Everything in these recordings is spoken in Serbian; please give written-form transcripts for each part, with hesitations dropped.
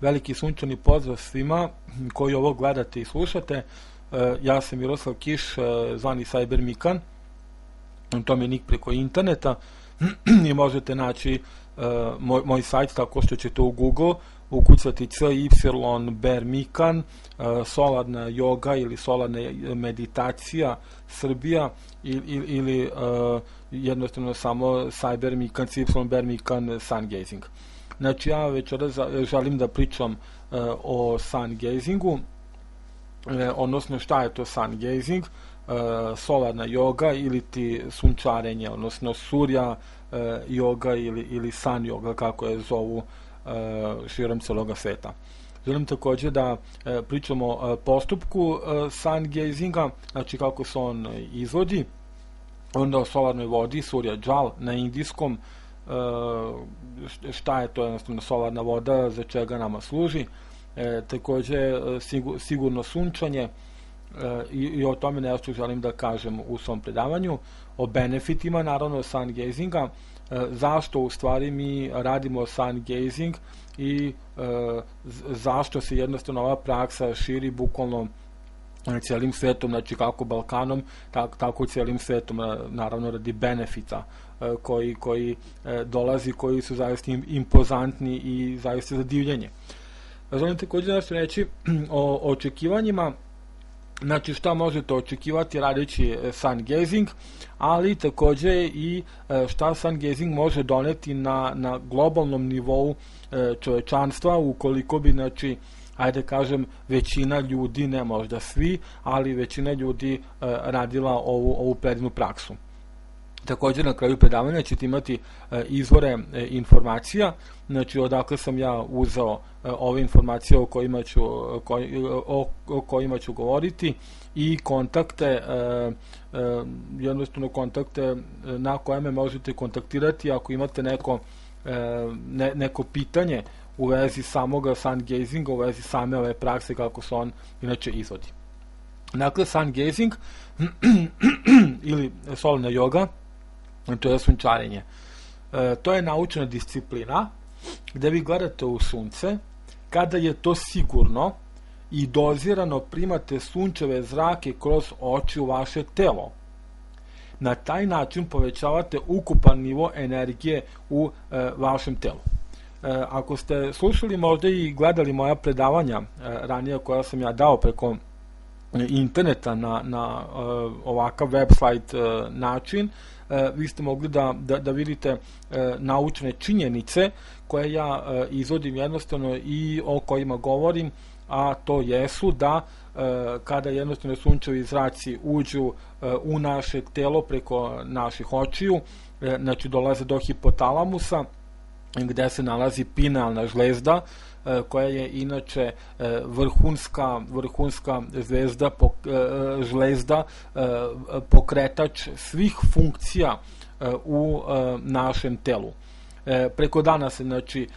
Veliki sunčani pozdrav svima koji ovo gledate i slušate. Ja sam Miroslav Kiš, zvani Cyber Mikan. To mi je nik preko interneta i možete naći moj sajt tako što ćete u Google ukucati CY Ber Mikan, solarna joga ili solarna meditacija Srbija ili jednostavno samo Cyber Mikan, CY Ber Mikan sun gazing. Znači ja večeras želim da pričam o sun gazingu, odnosno šta je to sun gazing, solarna joga ili ti sunčarenje, odnosno surja joga ili sun joga kako je zovu širom celoga sveta. Želim takođe da pričamo o postupku sun gazinga, znači kako se on izvodi, onda o solarnoj vodi, surja džal na indijskom, šta je to jednostavno solarna voda, za čega nama služi, takođe sigurno sunčanje i o tome nešto želim da kažem u svom predavanju, o benefitima naravno sun gazinga, zašto u stvari mi radimo sun gazing i zašto se jednostavno ova praksa širi bukvalno cijelim svetom, znači kako Balkanom, tako cijelim svetom, naravno radi benefita koji dolazi, koji su zaista impozantni i zaista za divljenje. Želim također nešto reći o očekivanjima, znači šta možete očekivati radeći sun gazing, ali također i šta sun gazing može doneti na globalnom nivou čovečanstva ukoliko bi, znači, ajde kažem, većina ljudi, ne možda svi, ali većina ljudi radila ovu predivnu praksu. Također na kraju predavanja ćete imati izvore informacija, znači odakle sam ja uzeo ove informacije o kojima ću govoriti i kontakte, jednostavno kontakte na koje me možete kontaktirati ako imate neko pitanje u vezi samoga sun gazinga, u vezi same ove prakse kako se on inače izvodi. Dakle, sun gazing ili solarna joga, to je sunčarenje. To je naučna disciplina gde vi gledate u sunce, kada je to sigurno i dozirano primate sunčeve zrake kroz oči u vaše telo. Na taj način povećavate ukupan nivo energije u vašem telu. Ako ste slušali možda i gledali moja predavanja ranije koja sam ja dao preko interneta na ovakav website način, vi ste mogli da vidite naučne činjenice koje ja izvodim jednostavno i o kojima govorim, a to jesu da kada jednostavno sunčevi zraci uđu u naše telo preko naših očiju, znači dolaze do hipotalamusa gde se nalazi pinealna žlezda koja je inače vrhunska žlezda pokretač svih funkcija u našem telu. Preko dana se, znači,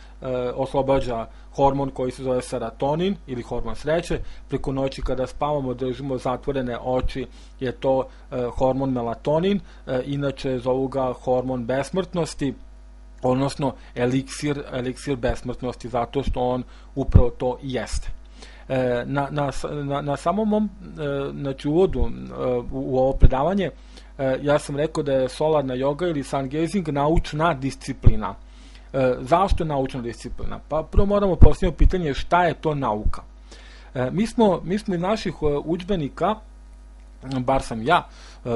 oslobađa hormon koji se zove serotonin ili hormon sreće, preko noći kada spavamo držimo zatvorene oči je to hormon melatonin, inače zovu ga hormon besmrtnosti, odnosno eliksir besmrtnosti, zato što on upravo to i jeste. Na samom mom znači, uvodu u ovo predavanje ja sam rekao da je solarna joga ili sun gazing naučna disciplina. Zašto je naučna disciplina? Pa prvo moramo postaviti pitanje šta je to nauka. Mi smo iz naših udžbenika, bar sam ja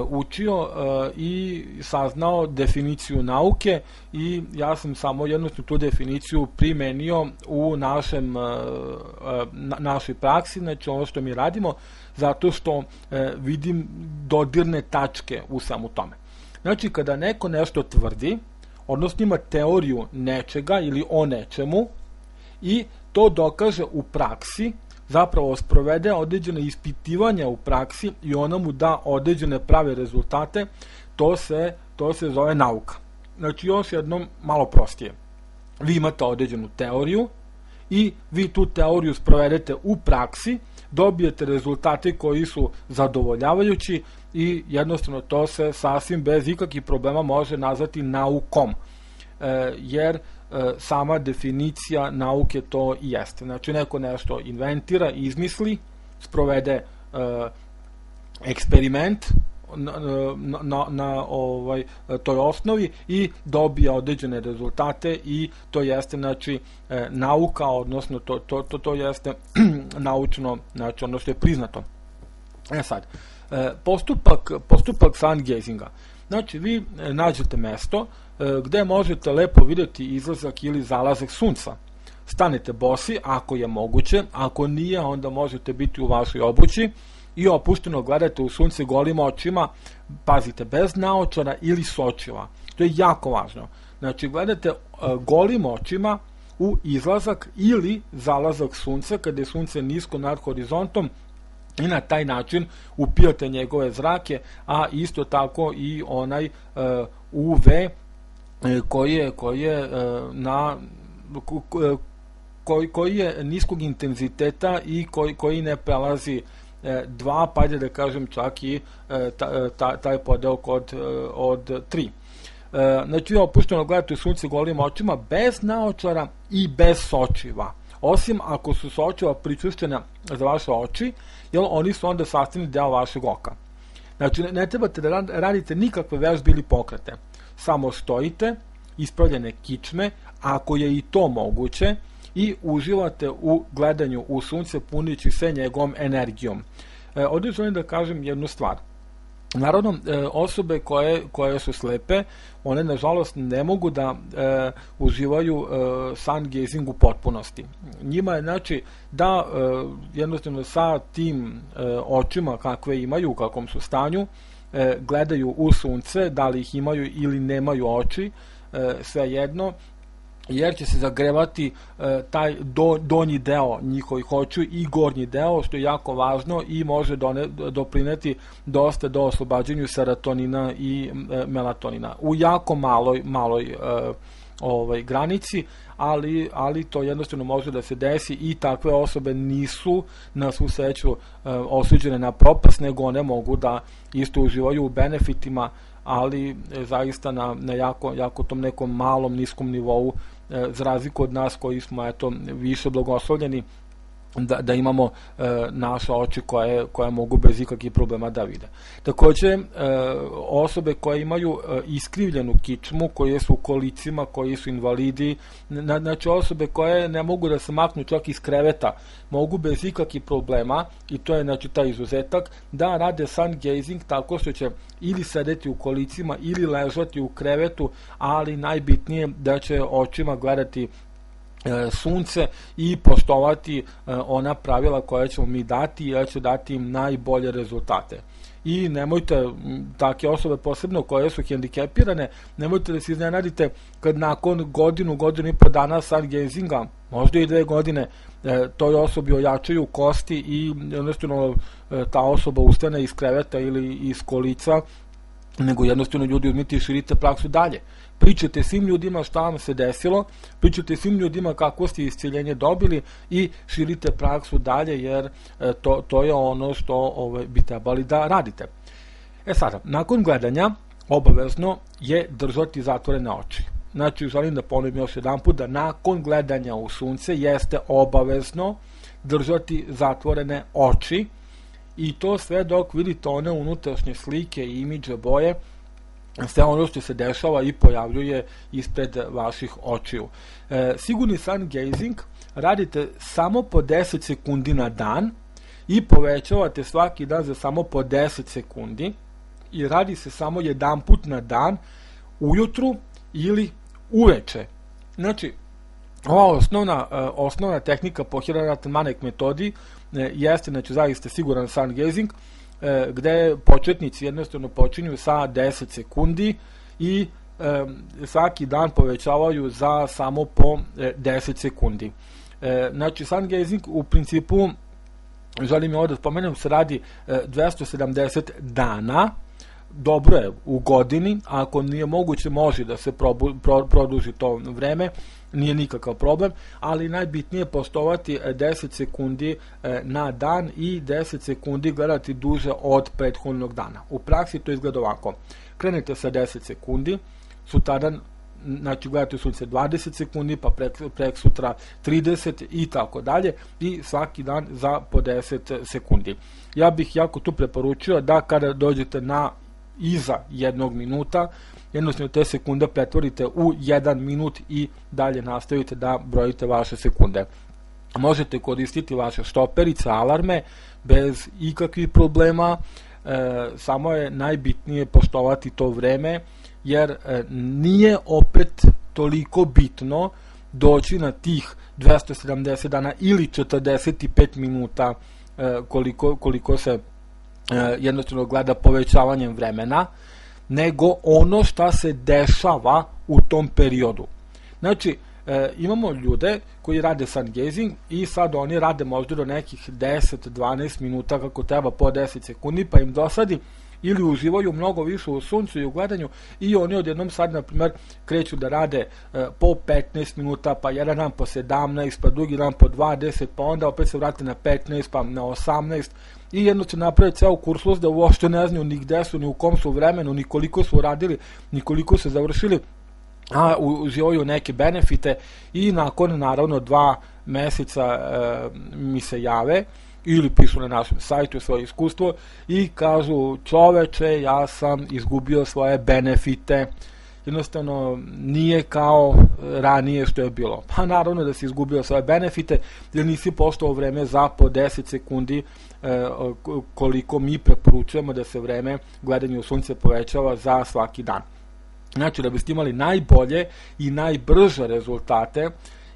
učio i saznao definiciju nauke i ja sam samo jednostavno tu definiciju primenio u našoj praksi, znači ono što mi radimo, zato što vidim dodirne tačke u svemu tome. Znači kada neko nešto tvrdi, odnosno ima teoriju nečega ili o nečemu i to dokaže u praksi, zapravo sprovede određene ispitivanja u praksi i ona mu da određene prave rezultate, to se zove nauka. Znači još jednom malo prostije. Vi imate određenu teoriju i vi tu teoriju sprovedete u praksi, dobijete rezultate koji su zadovoljavajući i jednostavno to se sasvim bez ikakvih problema može nazvati naukom. Jer sama definicija nauke to i jeste. Znači neko nešto inventira, izmisli, sprovede eksperiment na toj osnovi i dobija određene rezultate i to jeste znači nauka, odnosno to jeste naučno, znači ono što je priznato. Sad, postupak sungazinga. Znači vi nađete mesto gde možete lepo vidjeti izlazak ili zalazak sunca. Stanete bosi ako je moguće, ako nije onda možete biti u vašoj obući i opušteno gledate u sunce golim očima, pazite, bez naočara ili s očila. To je jako važno. Znači gledate golim očima u izlazak ili zalazak sunca kada je sunce nisko nad horizontom i na taj način upijate njegove zrake, a isto tako i onaj UV koji je niskog intenziteta i koji ne prelazi 2, pa ajde da kažem čak i taj podelok od 3. Znači opušteno gledate u sunce golim očima bez naočara i bez sočiva, osim ako su sočiva pričušćena za vaše oči, jer oni su onda sastavni deo vašeg oka. Znači ne trebate da radite nikakve vežbe ili pokrete, samo stojite, ispravljene kičme, ako je i to moguće, i uživate u gledanju u sunce punići se njegovom energijom. Ovdje želim da kažem jednu stvar. Naravno, osobe koje su slepe, one nažalost ne mogu da uživaju sungazing u potpunosti. Njima je znači da jednostavno sa tim očima kakve imaju, u kakvom su stanju, gledaju u sunce, da li ih imaju ili nemaju oči, svejedno, jer će se zagrevati taj donji deo njihovih očiju i gornji deo, što je jako važno i može doprineti dosta do oslobađanju serotonina i melatonina. U jako maloj granici, ali to jednostavno može da se desi i takve osobe nisu na svu sreću osuđene na propast, nego one mogu da isto uživaju u benefitima, ali zaista na jako tom nekom malom, niskom nivou, za razliku od nas koji smo više blagoslovljeni da imamo naše oči koje mogu bez ikakvih problema da vide. Takođe, osobe koje imaju iskrivljenu kičmu, koje su u kolicima, koji su invalidi, znači osobe koje ne mogu da se maknu čak iz kreveta, mogu bez ikakvih problema, i to je znači taj izuzetak, da rade sungazing tako što će ili sedeti u kolicima ili ležati u krevetu, ali najbitnije da će očima gledati sunce i poštovati ona pravila koja ćemo mi dati, jer će dati im najbolje rezultate. I nemojte, takve osobe posebno koje su hendikepirane, nemojte da se iznenadite kad nakon godinu i po dana sungazinga, možda i 2 godine, toj osobi ojačaju kosti i jednostavno ta osoba ustane iz kreveta ili iz kolica, nego jednostavno ljudi uzmite i širite praksu dalje. Pričate svim ljudima šta vam se desilo, pričate svim ljudima kako ste isceljenje dobili i širite praksu dalje, jer to je ono što bi trebali da radite. Sada, nakon gledanja obavezno je držati zatvorene oči. Znači, želim da ponovim još jedan put da nakon gledanja u sunce jeste obavezno držati zatvorene oči, i to sve dok vidite one unutrašnje slike i imidže boje, sve ono što se dešava i pojavljuje ispred vaših očiju. Sigurni sungazing radite samo po 10 sekundi na dan i povećavate svaki dan za samo po 10 sekundi i radi se samo jedan put na dan, ujutru ili uveče. Znači, ova osnovna tehnika po Hirarat-Manek metodi jeste, znači, zaista siguran sungazing, gde početnici jednostavno počinju sa 10 sekundi i svaki dan povećavaju za samo po 10 sekundi. Znači, sungazing u principu, želim je ovdje spomenem, se radi 270 dana, dobro je u godini, ako nije moguće može da se produži to vreme, nije nikakav problem, ali najbitnije je poštovati 10 sekundi na dan i 10 sekundi gledati duže od prethodnog dana. U praksi to izgleda ovako. Krenete sa 10 sekundi, sutradan znači gledate sunce 20 sekundi, pa prek sutra 30 i tako dalje, i svaki dan za po 10 sekundi. Ja bih jako tu preporučio da kada dođete na iza 1 minuta, jednostavno te sekunde pretvorite u 1 minut i dalje nastavite da brojite vaše sekunde. Možete koristiti vaše štoperice, alarme bez ikakvih problema, samo je najbitnije poštovati to vreme, jer nije opet toliko bitno doći na tih 270 dana ili 45 minuta koliko se jednostavno gleda povećavanjem vremena, nego ono šta se dešava u tom periodu. Znači, imamo ljude koji rade sun gazing i sad oni rade možda do nekih 10-12 minuta kako treba po 10 sekundi, pa im dosadi, ili uživaju mnogo više u suncu i u gledanju, i oni odjednom sad, na primjer, kreću da rade po 15 minuta, pa jedan dan po 17, pa drugi dan po 20, pa onda opet se vrate na 15, pa na 18, i jedno će napraviti ceo kursus da uopšte ne znaju ni gde su, ni u kom su vremenu, ni koliko su radili, ni koliko su završili, a uživaju neke benefite, i nakon naravno 2 meseca mi se jave ili pišu na našem sajtu svoje iskustvo i kažu: čoveče, ja sam izgubio svoje benefite. Jednostavno nije kao ranije što je bilo. Pa naravno da si izgubio svoje benefite jer nisi poštovao vreme za po 10 sekundi koliko mi preporučujemo da se vreme gledanja u sunce povećava za svaki dan. Znači, da biste imali najbolje i najbrže rezultate,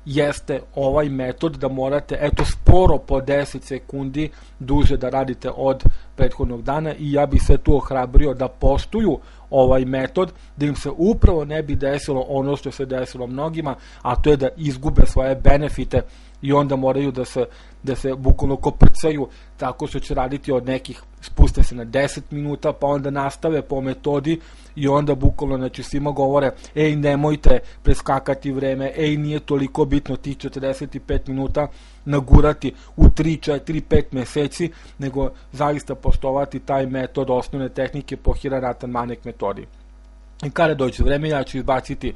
jeste ovaj metod da morate sporo po 10 sekundi duže da radite od prethodnog dana, i ja bih se tu ohrabrio da poštuju ovaj metod, da im se upravo ne bi desilo ono što se desilo mnogima, a to je da izgube svoje benefite i onda moraju da se bukvalno koprcaju tako što će raditi od nekih, spuste se na 10 minuta, pa onda nastave po metodi i onda bukvalno, znači, svima govore: ej, nemojte preskakati vreme, ej, nije toliko bitno tih 45 minuta nagurati u 3, 4, 5 meseci, nego zaista poštovati taj metod osnovne tehnike po Hiraratan-Manek metodi. I kada dođe vreme, ja ću izbaciti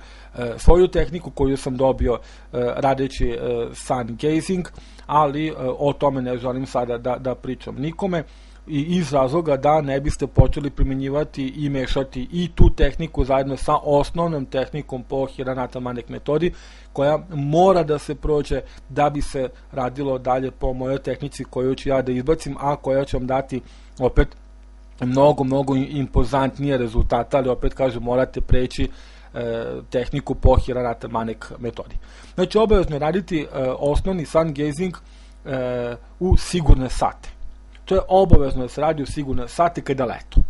svoju tehniku koju sam dobio radeći sun gazing, ali o tome ne želim sada da pričam nikome, i iz razloga da ne biste počeli primjenjivati i mešati i tu tehniku zajedno sa osnovnom tehnikom po Hiraratan-Manek metodi, koja mora da se prođe da bi se radilo dalje po mojoj tehnici koju ću ja da izbacim, a koja će vam dati opet mnogo impozantnije rezultata, ali opet kažem, morate preći tehniku po Hiraratan-Manek metodi. Znači, obavezno je raditi osnovni sun gazing u sigurne sate. To je obavezno da se radi u sigurne sate kada je leto.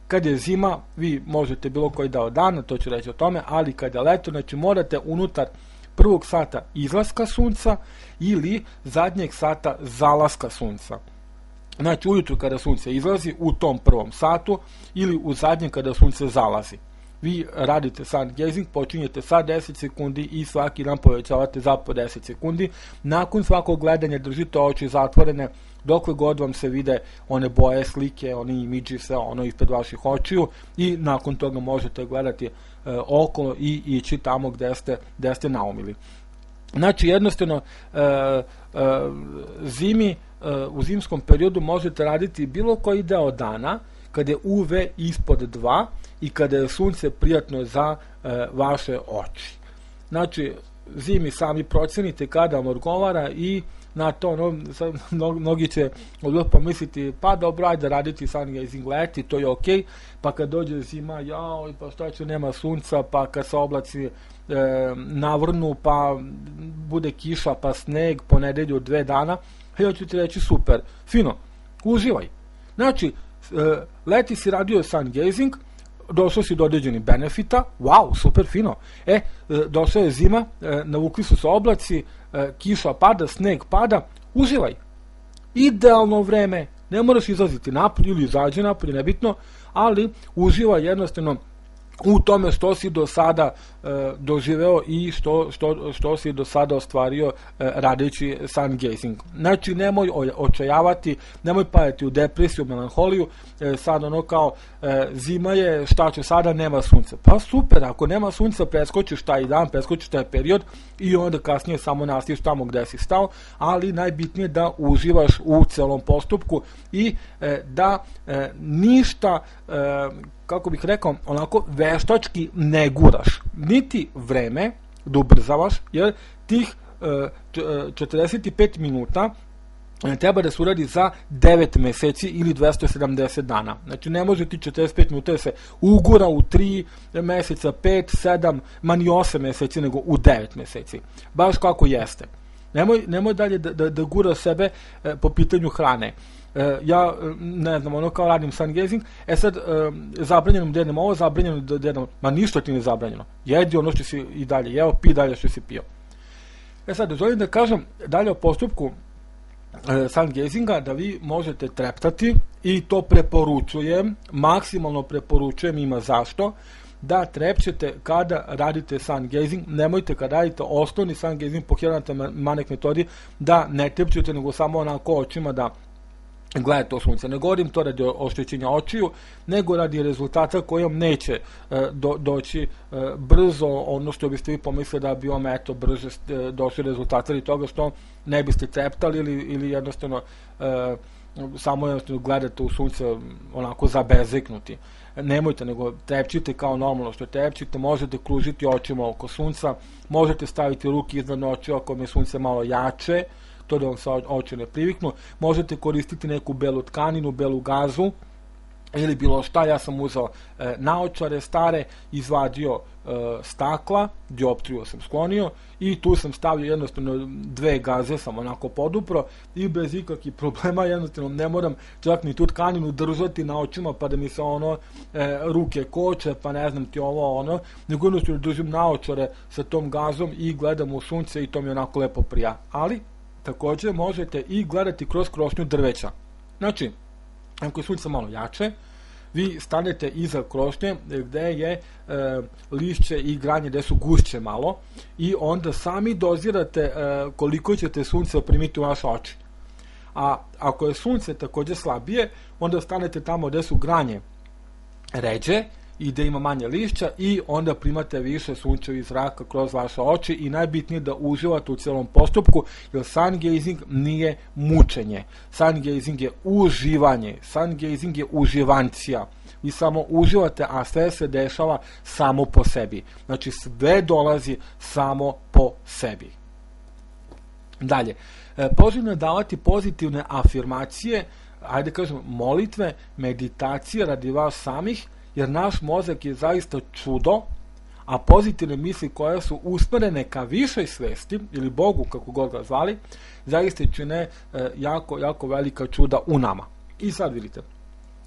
Kad je zima, vi možete bilo koji dao dana, to ću reći o tome, ali kada je leto, znači morate unutar prvog sata izlaska sunca ili zadnjeg sata zalaska sunca. Znači, ujutru kada sunce izlazi, u tom prvom satu, ili u zadnjem kada sunce zalazi. Vi radite sun gazing, počinjete sa 10 sekundi i svaki dan povećavate za po 10 sekundi. Nakon svakog gledanja držite oči zatvorene dokle god vam se vide one boje, slike, oni imidži, sve ono ispred vaših očiju, i nakon toga možete gledati okolo i ići tamo gde ste naumili. Znači, jednostavno, zimi, u zimskom periodu možete raditi bilo koji deo dana kada je UV ispod 2 i kada je sunce prijatno za vaše oči. Znači, zimi sami procenite kada vam odgovara i na to, mnogi će pomisliti: pa dobro, ajde raditi sun gazing leti, to je okej, pa kad dođe zima, jao, pa šta će, nema sunca, pa kad se oblaci navrnu, pa bude kiša, pa sneg, po nedelju 2 dana, ja ću ti reći: super, fino, uživaj. Znači, leti si radio sun gazing, došao si do određenih benefita, wow, super, fino. Došla je zima, navukli su se oblaci, kiša pada, sneg pada, uživaj. Idealno vreme, ne moraš izlaziti napolje ili izađi napolje, nebitno, ali uživaj jednostavno u tome što si do sada doživeo i što si do sada ostvario radeći sun gazing. Znači, nemoj očajavati, nemoj padati u depresiju, melanholiju, sad ono kao zima je, šta će sada, nema sunca. Pa super, ako nema sunca, preskočiš taj dan, preskočiš taj period i onda kasnije samo nastaviš tamo gde si stao, ali najbitnije da uživaš u celom postupku i da ništa, kako bih rekao, onako veštački ne guraš, niti vreme da ubrzavaš, jer tih 45 minuta treba da se uradi za 9 meseci ili 270 dana. Znači, ne može ti 45 minuta da se ugura u 3 meseca, 5, 7, ma ni 8 meseci, nego u 9 meseci. Baš kako jeste. Nemoj dalje da gura sebe po pitanju hrane. Ja, ne znam, ono kao radim sun gazing, sad zabranjeno da jedem ovo, zabranjeno da jedem, ma ništa ti ne zabranjeno. Jedi ono što si i dalje jeo, pi dalje što si pio. Sad, želim da kažem dalje o postupku sun gazinga, da vi možete treptati i to preporučujem, maksimalno preporučujem, ima zašto, da trepćete kada radite sun gazing. Nemojte kada radite osnovni sun gazing po Hieronymous Manek metodi da ne trepćete, nego samo onako očima da gledajte to sunce. Ne govorim to radi oštećenja očiju, nego radi rezultata kojom neće doći brzo, ono što biste vi pomislili da bi vam brže došli rezultata ili toga što ne biste treptali ili jednostavno samo jednostavno gledate u sunce onako zabezeknuti. Nemojte, nego trepčite kao normalno što trepčite, možete kružiti očima oko sunca, možete staviti ruke iznad očiju ako mi je sunce malo jače, to da vam se oči ne priviknu, možete koristiti neku belu tkaninu, belu gazu ili bilo šta. Ja sam uzeo naočare stare, izvadio stakla, dioptriju sam sklonio i tu sam stavio jednostavno 2 gaze, sam onako podupro i bez ikakvih problema, jednostavno ne moram čak ni tu tkaninu držati na očima pa da mi se ruke koče, pa ne znam ti ovo nego jednostavno držim naočare sa tom gazom i gledam u sunce i to mi onako lepo prija. Ali također možete i gledati kroz krošnju drveća. Znači, ako je sunce malo jače, vi stanete iza krošnje gde je lišće i granje gde su gušće malo i onda sami dozirate koliko ćete sunce primiti u vaše oči. A ako je sunce također slabije, onda stanete tamo gde su granje ređe i da ima manje lišća i onda primate više sunčevih zraka kroz vaše oči i najbitnije da uživate u celom postupku, jer sun gazing nije mučenje. Sun gazing je uživanje. Sun gazing je uživancija. Vi samo uživate, a sve se dešava samo po sebi. Znači, sve dolazi samo po sebi. Dalje, poželjno je davati pozitivne afirmacije, ajde kažem molitve, meditacije radi vas samih, jer naš mozak je zaista čudo, a pozitivne misli koje su usmerene ka višoj svesti, ili Bogu, kako god ga zvali, zaista čine jako, jako velika čuda u nama. I sad vidite,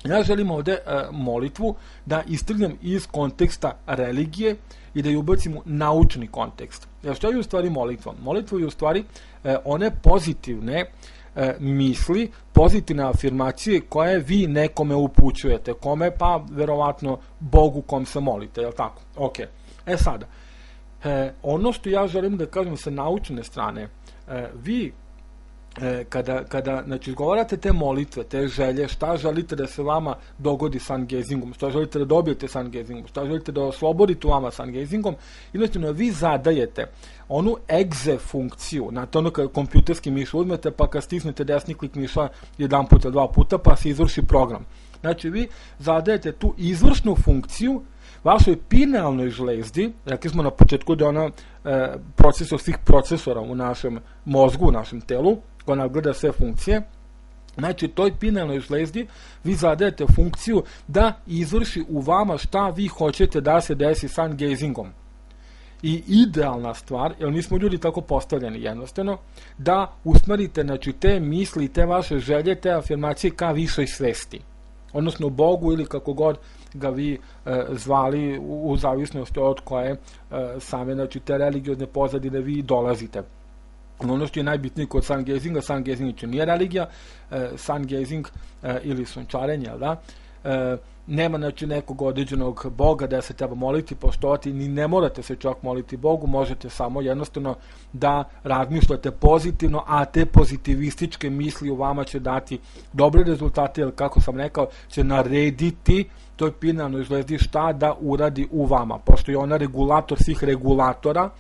ja želim ovde molitvu da istrgnem iz konteksta religije i da ju ubacim u naučni kontekst. Jer što je u stvari molitva? Molitva je u stvari one pozitivne misli, pozitivne afirmacije koje vi nekome upućujete, kome, pa verovatno Bogu kom se molite, je li tako? Ok. Sada, ono što ja želim da kažem sa naučne strane, vi kada znači, izgovarate te molitve, te želje, šta želite da se vama dogodi sun gazingom, šta želite da dobijete sun gazingom, šta želite da oslobodite u vama sun gazingom, jednostavno vi zadajete onu exe funkciju, znate ono kada kompjuterski miš uzmete pa kad stisnete desni klik miša 1 puta, 2 puta pa se izvrši program. Znači vi zadajete tu izvršnu funkciju vašoj pinealnoj žlezdi, rekli smo na početku da je ona procesor svih procesora u našem mozgu, u našem telu, koja nadgleda sve funkcije. Znači, toj pinealnoj žlezdi vi zadajete funkciju da izvrši u vama šta vi hoćete da se desi sun gazingom. I idealna stvar, jer nismo ljudi tako postavljeni jednostavno, da usmerite znači, te misli, te vaše želje, te afirmacije ka višoj svesti. Odnosno Bogu ili kako god ga vi zvali u zavisnosti od koje same znači, te religiozne pozadine vi dolazite. Ono što je najbitnije kod sun gazing nije religija, sun gazing ili sunčarenje, da? nema znači nekog određenog Boga da se treba moliti, poštovati, ni ne morate se čak moliti Bogu, možete samo jednostavno da razmišljate pozitivno, a te pozitivističke misli u vama će dati dobre rezultate, jer kako sam rekao, će narediti toj pinealnoj zvezdi šta da uradi u vama, pošto je ona regulator svih regulatora.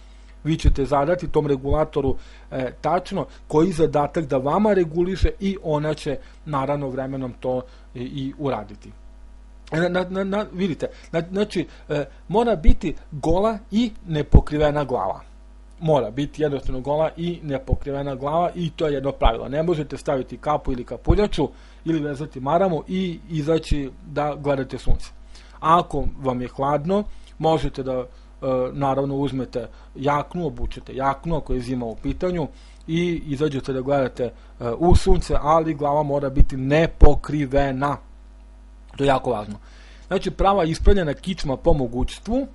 Vi ćete zadati tom regulatoru tačno koji zadatak da vama reguliše i ona će naravno vremenom to i uraditi. Vidite, znači mora biti gola i nepokrivena glava. Mora biti jednostavno gola i nepokrivena glava i to je jedno pravilo. Ne možete staviti kapu ili kapuljaču ili vezati maramu i izaći da gledate sunce. Ako vam je hladno, možete da naravno uzmete jaknu, obučete jaknu ako je zima u pitanju i izađete da gledate u sunce, ali glava mora biti nepokrivena. To je jako važno. Znači prava ispravljena kičma po mogućstvu.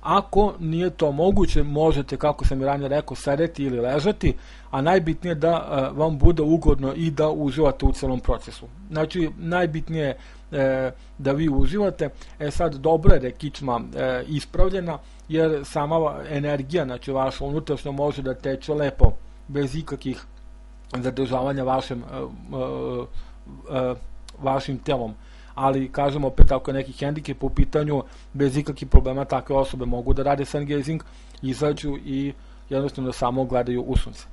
Ako nije to moguće, možete, kako sam i ranije rekao, sedeti ili ležati, a najbitnije da vam bude ugodno i da uživate u celom procesu. Znači najbitnije je da vi uživate. Sad dobro je da je kičma ispravljena, jer sama energija, znači vaša unutrašnja, može da teče lepo, bez ikakvih zadržavanja vašim telom. Ali, kažem opet, ako je neki hendikep u pitanju, bez ikakvih problema takve osobe mogu da rade sun gazing, izađu i jednostavno samo gledaju u sunce.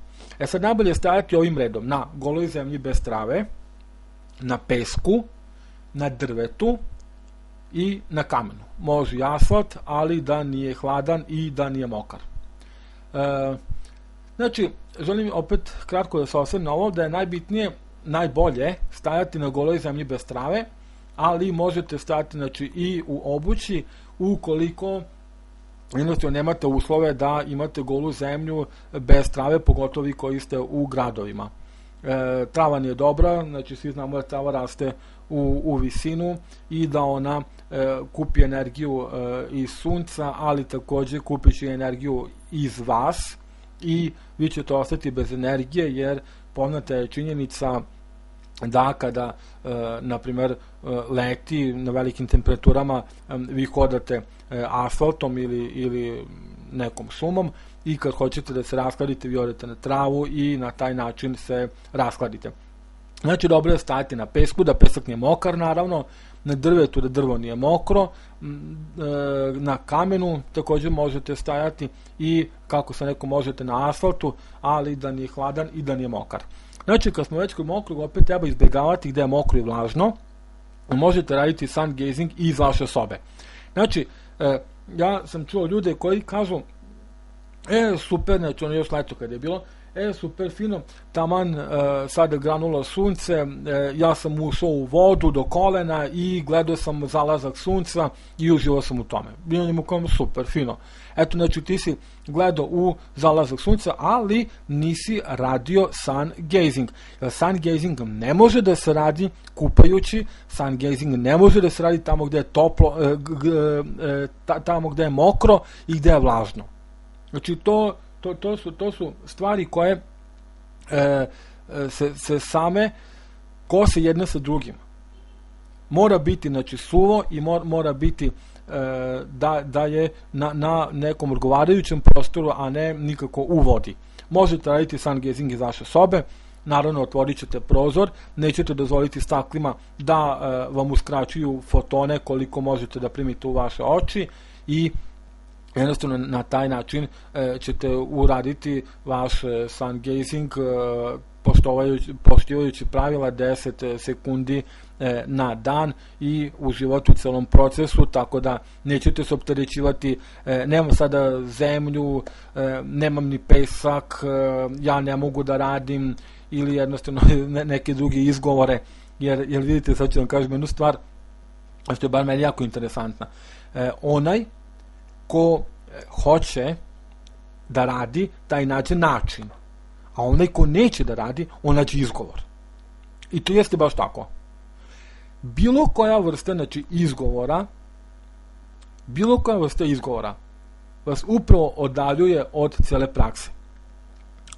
Sad najbolje je stajati ovim redom: na goloj zemlji bez trave, na pesku, na drvetu i na kamenu. Može i asfalt, ali da nije hladan i da nije mokar. Znači, želim opet kratko da se osvrnem na ovo, da je najbitnije, najbolje stajati na goloj zemlji bez trave, ali možete stajati znači i u obući ukoliko jednostavno nemate uslove da imate golu zemlju bez trave, pogotovo vi koji ste u gradovima. Trava nije dobra, znači svi znamo da trava raste u visinu i da ona kupi energiju iz sunca, ali takođe kupit će energiju iz vas i vi ćete ostati bez energije, jer poznata je činjenica da kada, na primer, leti na velikim temperaturama, vi hodate asfaltom ili nekom šumom i kad hoćete da se raskladite, vi odete na travu i na taj način se raskladite. Znači, dobro je stajati na pesku, da pesak nije mokar, naravno, na drvetu da drvo nije mokro, na kamenu također možete stajati i, kako sam rekao, možete na asfaltu, ali da nije hladan i da nije mokar. Znači, kad smo već kod mokrog, opet treba izbjegavati gde je mokro i vlažno. Možete raditi sun gazing iz vaše sobe. Znači, ja sam čuo ljude koji kažu, super, znači ono još leto kad je bilo, super, fino, taman sada granulo sunce, ja sam ušao u vodu do kolena i gledao sam zalazak sunca i uživao sam u tome. Bilo njemu kao super, fino. Eto, znači ti si gledao u zalazak sunca, ali nisi radio sun gazing. Sun gazing ne može da se radi kupajući, sun gazing ne može da se radi tamo gde je toplo, tamo gde je mokro i gde je vlažno. Znači to su stvari koje se same kose jedne sa drugim. Mora biti, znači, suvo i mora biti da je na nekom odgovarajućem prostoru, a ne nikako u vodi. Možete raditi sun gazing iz vaše sobe, naravno otvorit ćete prozor, nećete dozvoliti staklima da vam uskraćuju fotone koliko možete da primite u vaše oči i jednostavno na taj način ćete uraditi vaš sun gazing poštivajući pravila 10 sekundi na dan i uživati u celom procesu, tako da nećete se opterećivati, nemam sada zemlju, nemam ni pesak, ja ne mogu da radim, ili jednostavno neke druge izgovore, jer vidite, sad ću vam kažem jednu stvar, što je bar meni jako interesantna. Onaj ko hoće da radi, taj nađe način, a onaj ko neće da radi, on nađe izgovor. I to jeste baš tako. Bilo koja vrsta, znači, izgovora vas upravo odaljuje od cele prakse.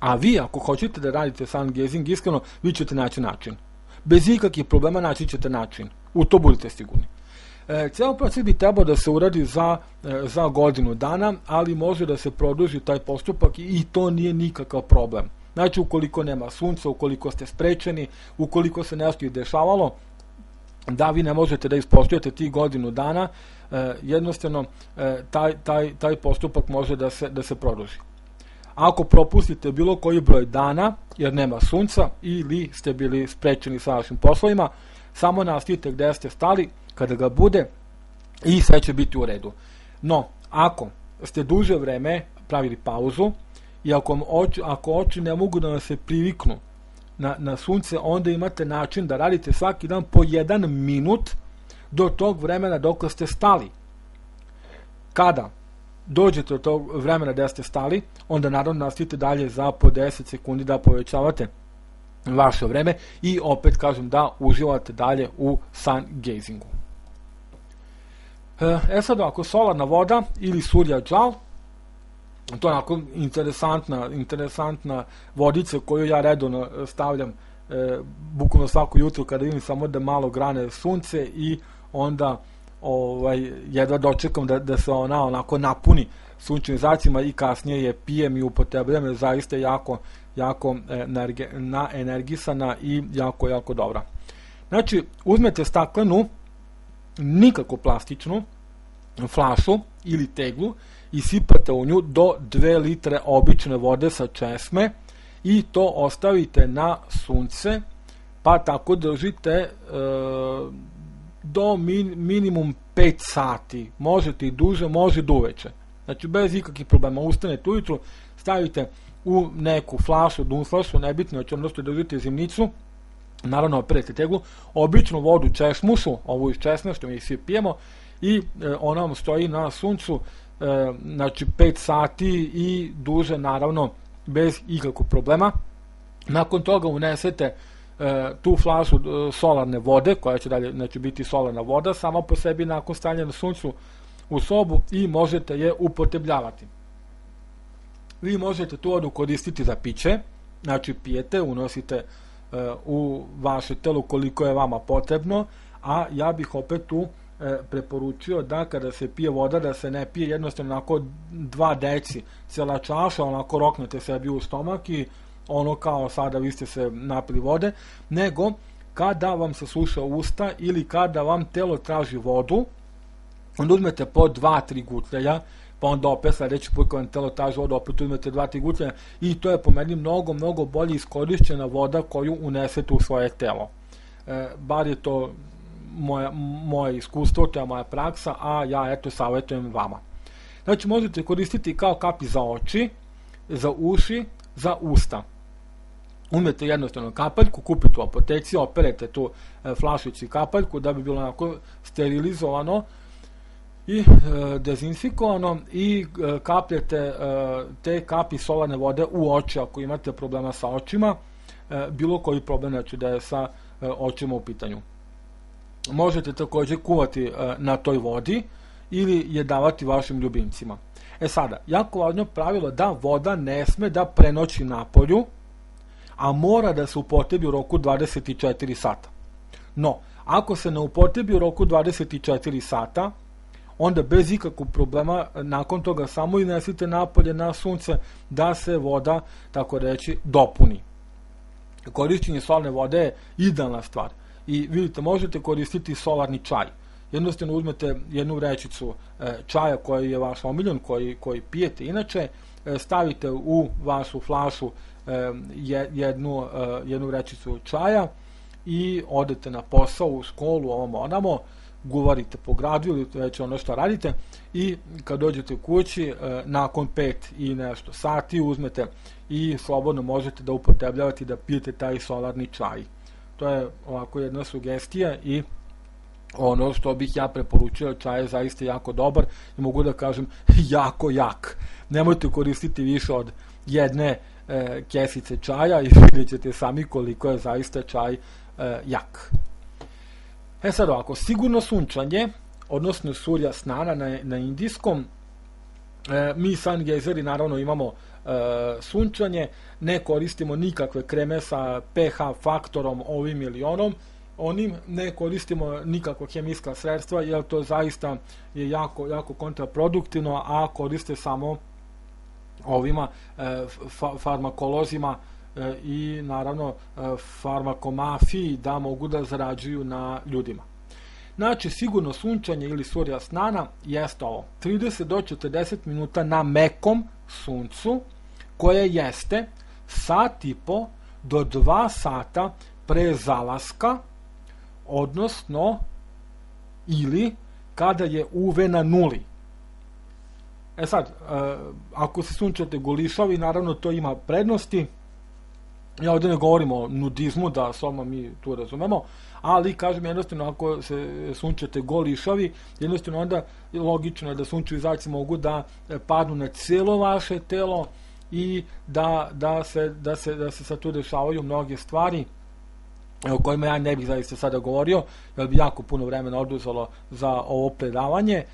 A vi, ako hoćete da radite sun gazing iskreno, vi ćete naći način. Bez ikakvih problema naći ćete način. U to budite sigurni. Cijel proces bi trebao da se uradi za godinu dana, ali može da se produži taj postupak i to nije nikakav problem. Znači, ukoliko nema sunca, ukoliko ste sprečeni, ukoliko se nešto i dešavalo, da vi ne možete da ispoštujete tih godinu dana, jednostavno taj postupak može da se produži. Ako propustite bilo koji broj dana, jer nema sunca, ili ste bili sprečeni sa vašim poslovima, samo nastavite gde ste stali, kada ga bude, i sve će biti u redu. No, ako ste duže vreme pravili pauzu i ako oči ne mogu da vam se priviknu na sunce, onda imate način da radite svaki dan po 1 minut do tog vremena dok ste stali. Kada dođete do tog vremena gde ste stali, onda naravno nastavite dalje za po 10 sekundi da povećavate vaše vreme i opet kažem da uživate dalje u sun gazingu. Sad ovako, solarna voda ili Surya Jal, to je onako interesantna vodica koju ja redovno stavljam bukvalno svako jutro kada vidim samo da malo grane sunce i onda jedva dočekam da se ona onako napuni sunčevim zracima i kasnije je pijem i upotrebljam, je zaista jako energisana i jako dobra. Znači, uzmete staklenu, nikako plastičnu flašu ili teglu i sipate u nju do 2 litre obične vode sa česme i to ostavite na sunce, pa tako držite do minimum 5 sati, možete i duže, može do uveče. Znači, bez ikakvih problema, ustanete ujutru, stavite u neku flašu, dunflašu, nebitno, odnosno držite zimnicu, naravno operete teglu, običnu vodu česmušu, ovu iz česme što mi svi pijemo, i ona vam stoji na suncu, znači 5 sati i duže, naravno, bez ikakvog problema. Nakon toga unesete tu flašu solarne vode, koja će dalje biti solarna voda, sama po sebi nakon stavljanja na suncu u sobu i možete je upotrebljavati. Vi možete tu vodu koristiti za piće, znači pijete, unosite u vaše telo koliko je vama potrebno, a ja bih opet tu preporučio da kada se pije voda, da se ne pije jednostavno onako 2 deci, cijela čaša, onako roknete sebi u stomak i ono kao sada vi ste se napili vode, nego kada vam se suša usta ili kada vam telo traži vodu, onda uzmete po 2-3 gutljaja, pa onda opet sledeći put kada vam telo traži vodu, opet uzmete 2-3 gutljaja i to je po meni mnogo bolje iskorišćena voda koju unesete u svoje telo. Bar je to moje iskustvo, to je moja praksa, a ja eto savjetujem vama. Znači, možete koristiti kao kapi za oči, za uši, za usta. Umete jednostavno kapaljku, kupite u apoteci, operete tu flašicu i kapaljku da bi bilo onako sterilizovano i dezinfikovano i kapljete te kapi solarne vode u oči ako imate problema sa očima, bilo koji problem, znači da je sa očima u pitanju. Možete također kuvati na toj vodi ili je davati vašim ljubimcima. Sada, jako važno pravilo da voda ne sme da prenoći napolju, a mora da se upotrebi u roku 24 sata. No, ako se ne upotrebi u roku 24 sata, onda bez ikakvog problema nakon toga samo iznesite napolje na sunce da se voda, tako reći, dopuni. Korišćenje solarne vode je idealna stvar. I vidite, možete koristiti solarni čaj. Jednostavno uzmete jednu vrećicu čaja koji je vaš omiljen, koji pijete inače, stavite u vašu flašu jednu vrećicu čaja i odete na posao, u školu, onamo, guvarite po gradu ili već ono što radite i kad dođete kući, nakon 5 i nešto sati uzmete i slobodno možete da upotrebljavate da pijete taj solarni čaj. To je ovako jedna sugestija i ono što bih ja preporučio, čaj je zaista jako dobar i mogu da kažem jako jak. Nemojte koristiti više od jedne kesice čaja i vidjet ćete sami koliko je zaista čaj jak. Sad ovako, sigurno sunčanje, odnosno Surya Snana na indijskom, mi sun gazeri naravno imamo sunčanje, ne koristimo nikakve kreme sa pH faktorom ovim ili onom onim ne koristimo nikakva hemijska sredstva, jer to zaista je jako kontraproduktivno, a koriste samo ovima farmakolozima i naravno farmakomafiji da mogu da zarađuju na ljudima. Znači, sigurno sunčanje ili surja snana jeste ovo. 30 do 40 minuta na mekom suncu, koje jeste sat i po do 2 sata pre zalaska, odnosno ili kada je UV na nuli. Sad, ako se sunčate golišavi, naravno to ima prednosti. Ja ovdje ne govorim o nudizmu, da samo mi tu razumemo, ali kažem jednostavno, ako se sunčate golišavi, jednostavno onda logično je da sunčevi zajci mogu da padnu na cijelo vaše telo i da se sad tu dešavaju mnoge stvari o kojima ja ne bih zaista sada govorio, jer bi jako puno vremena oduzelo za ovo predavanje.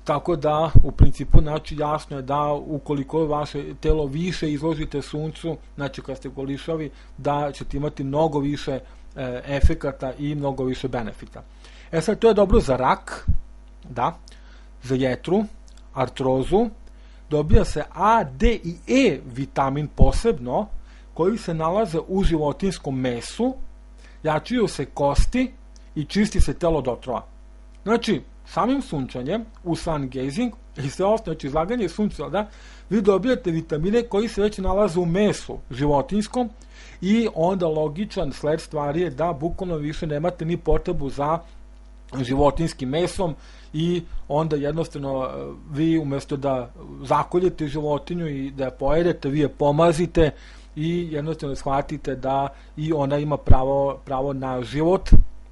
Tako da, u principu, znači, jasno je da ukoliko vaše telo više izložite suncu, znači kad ste golišavi, da ćete imati mnogo više efekata i mnogo više benefita. Sad, to je dobro za rak, da, za jetru, artrozu, dobija se A, D i E vitamin posebno, koji se nalaze u životinjskom mesu, jačaju se kosti i čisti se telo od otrova. Znači, samim sunčanjem u sun gazing i sve ostalo, znači izlaganje sunca, da, vi dobijate vitamine koji se već nalaze u mesu životinskom i onda logičan sled stvari je da bukvalno više nemate ni potrebu za životinskim mesom i onda jednostavno vi umjesto da zakoljete životinju i da je pojedete, vi je pomazite i jednostavno shvatite da i ona ima pravo na život.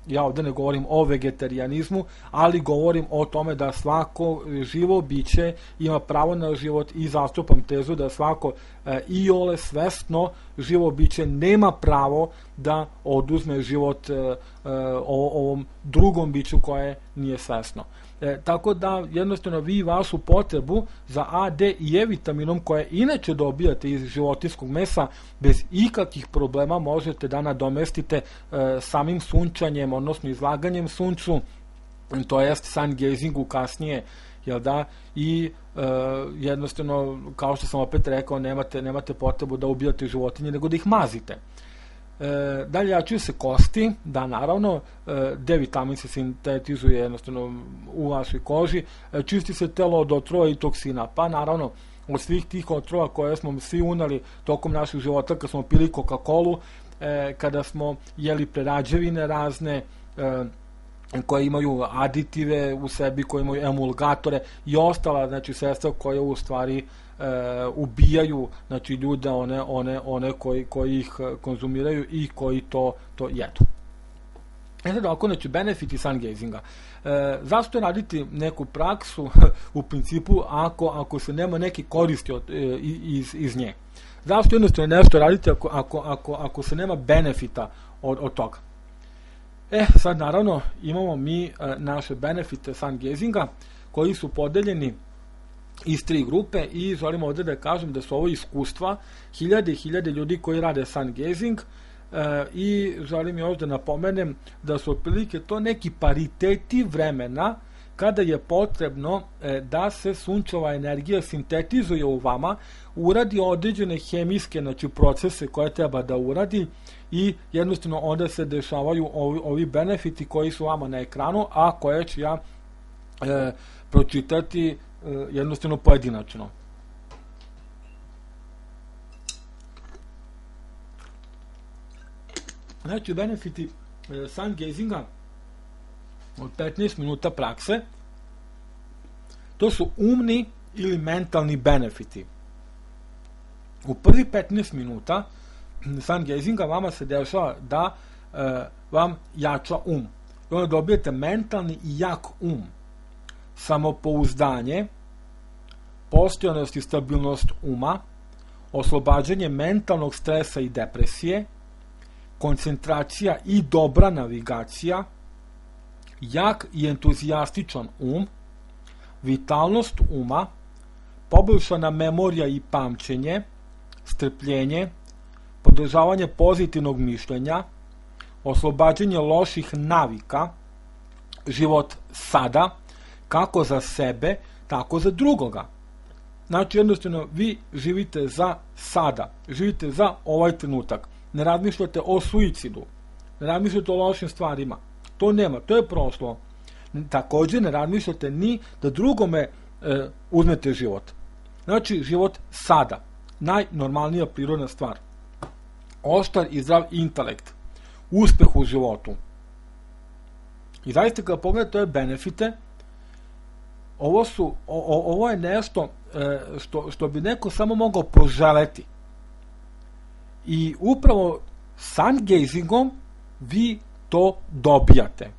Ja ovdje ne govorim o vegetarijanizmu, ali govorim o tome da svako živo biće ima pravo na život i zastupam tezu da svako iole svesno živo biće nema pravo da oduzme život ovom drugom biću koje nije svesno. Tako da jednostavno vi vašu potrebu za A, D i E vitaminom koje inače dobijate iz životinjskog mesa bez ikakvih problema možete da nadomestite samim sunčanjem, odnosno izlaganjem suncu, to jest sun gazingu kasnije, jel da, i jednostavno, kao što sam opet rekao, nemate potrebu da ubijate životinje, nego da ih mazite. Dalje, jačaju se kosti, da, naravno, D vitamin se sintetizuje jednostavno u vašoj koži, čisti se telo od otrova i toksina, pa naravno od svih tih otrova koje smo svi unali tokom naših života, kada smo pili Coca-Colu, kada smo jeli prerađevine razne, koje imaju aditive u sebi, koje imaju emulgatore i ostala, znači, sredstva koje u stvari ubijaju, znači, ljude, one koji ih konzumiraju i koji to jedu. Sada, ako znači benefiti sun gazinga, zašto raditi neku praksu u principu ako se nema neke koristi iz nje? Zašto jednostavno nešto raditi ako se nema benefita od toga? Sad naravno imamo mi naše benefite sun gazinga koji su podeljeni iz 3 grupe i želimo ovdje da kažem da su ovo iskustva hiljade i hiljade ljudi koji rade sun gazing i želim još da napomenem da su otprilike to neki pariteti vremena kada je potrebno da se sunčeva energija sintetizuje u vama, uradi određene hemijske, znači, procese koje treba da uradi i jednostavno onda se dešavaju ovi benefiti koji su vama na ekranu, a koje ću ja pročitati jednostavno pojedinačno. Znači, benefiti sun gazinga od 15 minuta prakse, to su umni ili mentalni benefiti. U prvi 15 minuta sun gazinga vama se dešava da vam jača um. I onda dobijete mentalni i jak um, samopouzdanje, postojanost i stabilnost uma, oslobađanje mentalnog stresa i depresije, koncentracija i dobra navigacija, jak i entuzijastičan um, vitalnost uma, poboljšana memorija i pamćenje, strpljenje, podržavanje pozitivnog mišljenja, oslobađanje loših navika, život sada, kako za sebe, tako za drugoga. Znači, jednostavno, vi živite za sada, živite za ovaj trenutak. Ne razmišljate o suicidu, ne razmišljate o lošim stvarima. To nema, to je prošlo. Također ne razmišljate ni da drugome uzmete život. Znači, život sada. Najnormalnija prirodna stvar. Oštar i zdrav intelekt. Uspeh u životu. I zaista kada pogledate ove benefite, ovo je nešto što bi neko samo mogao poželeti. I upravo sun gazingom vi to dobijate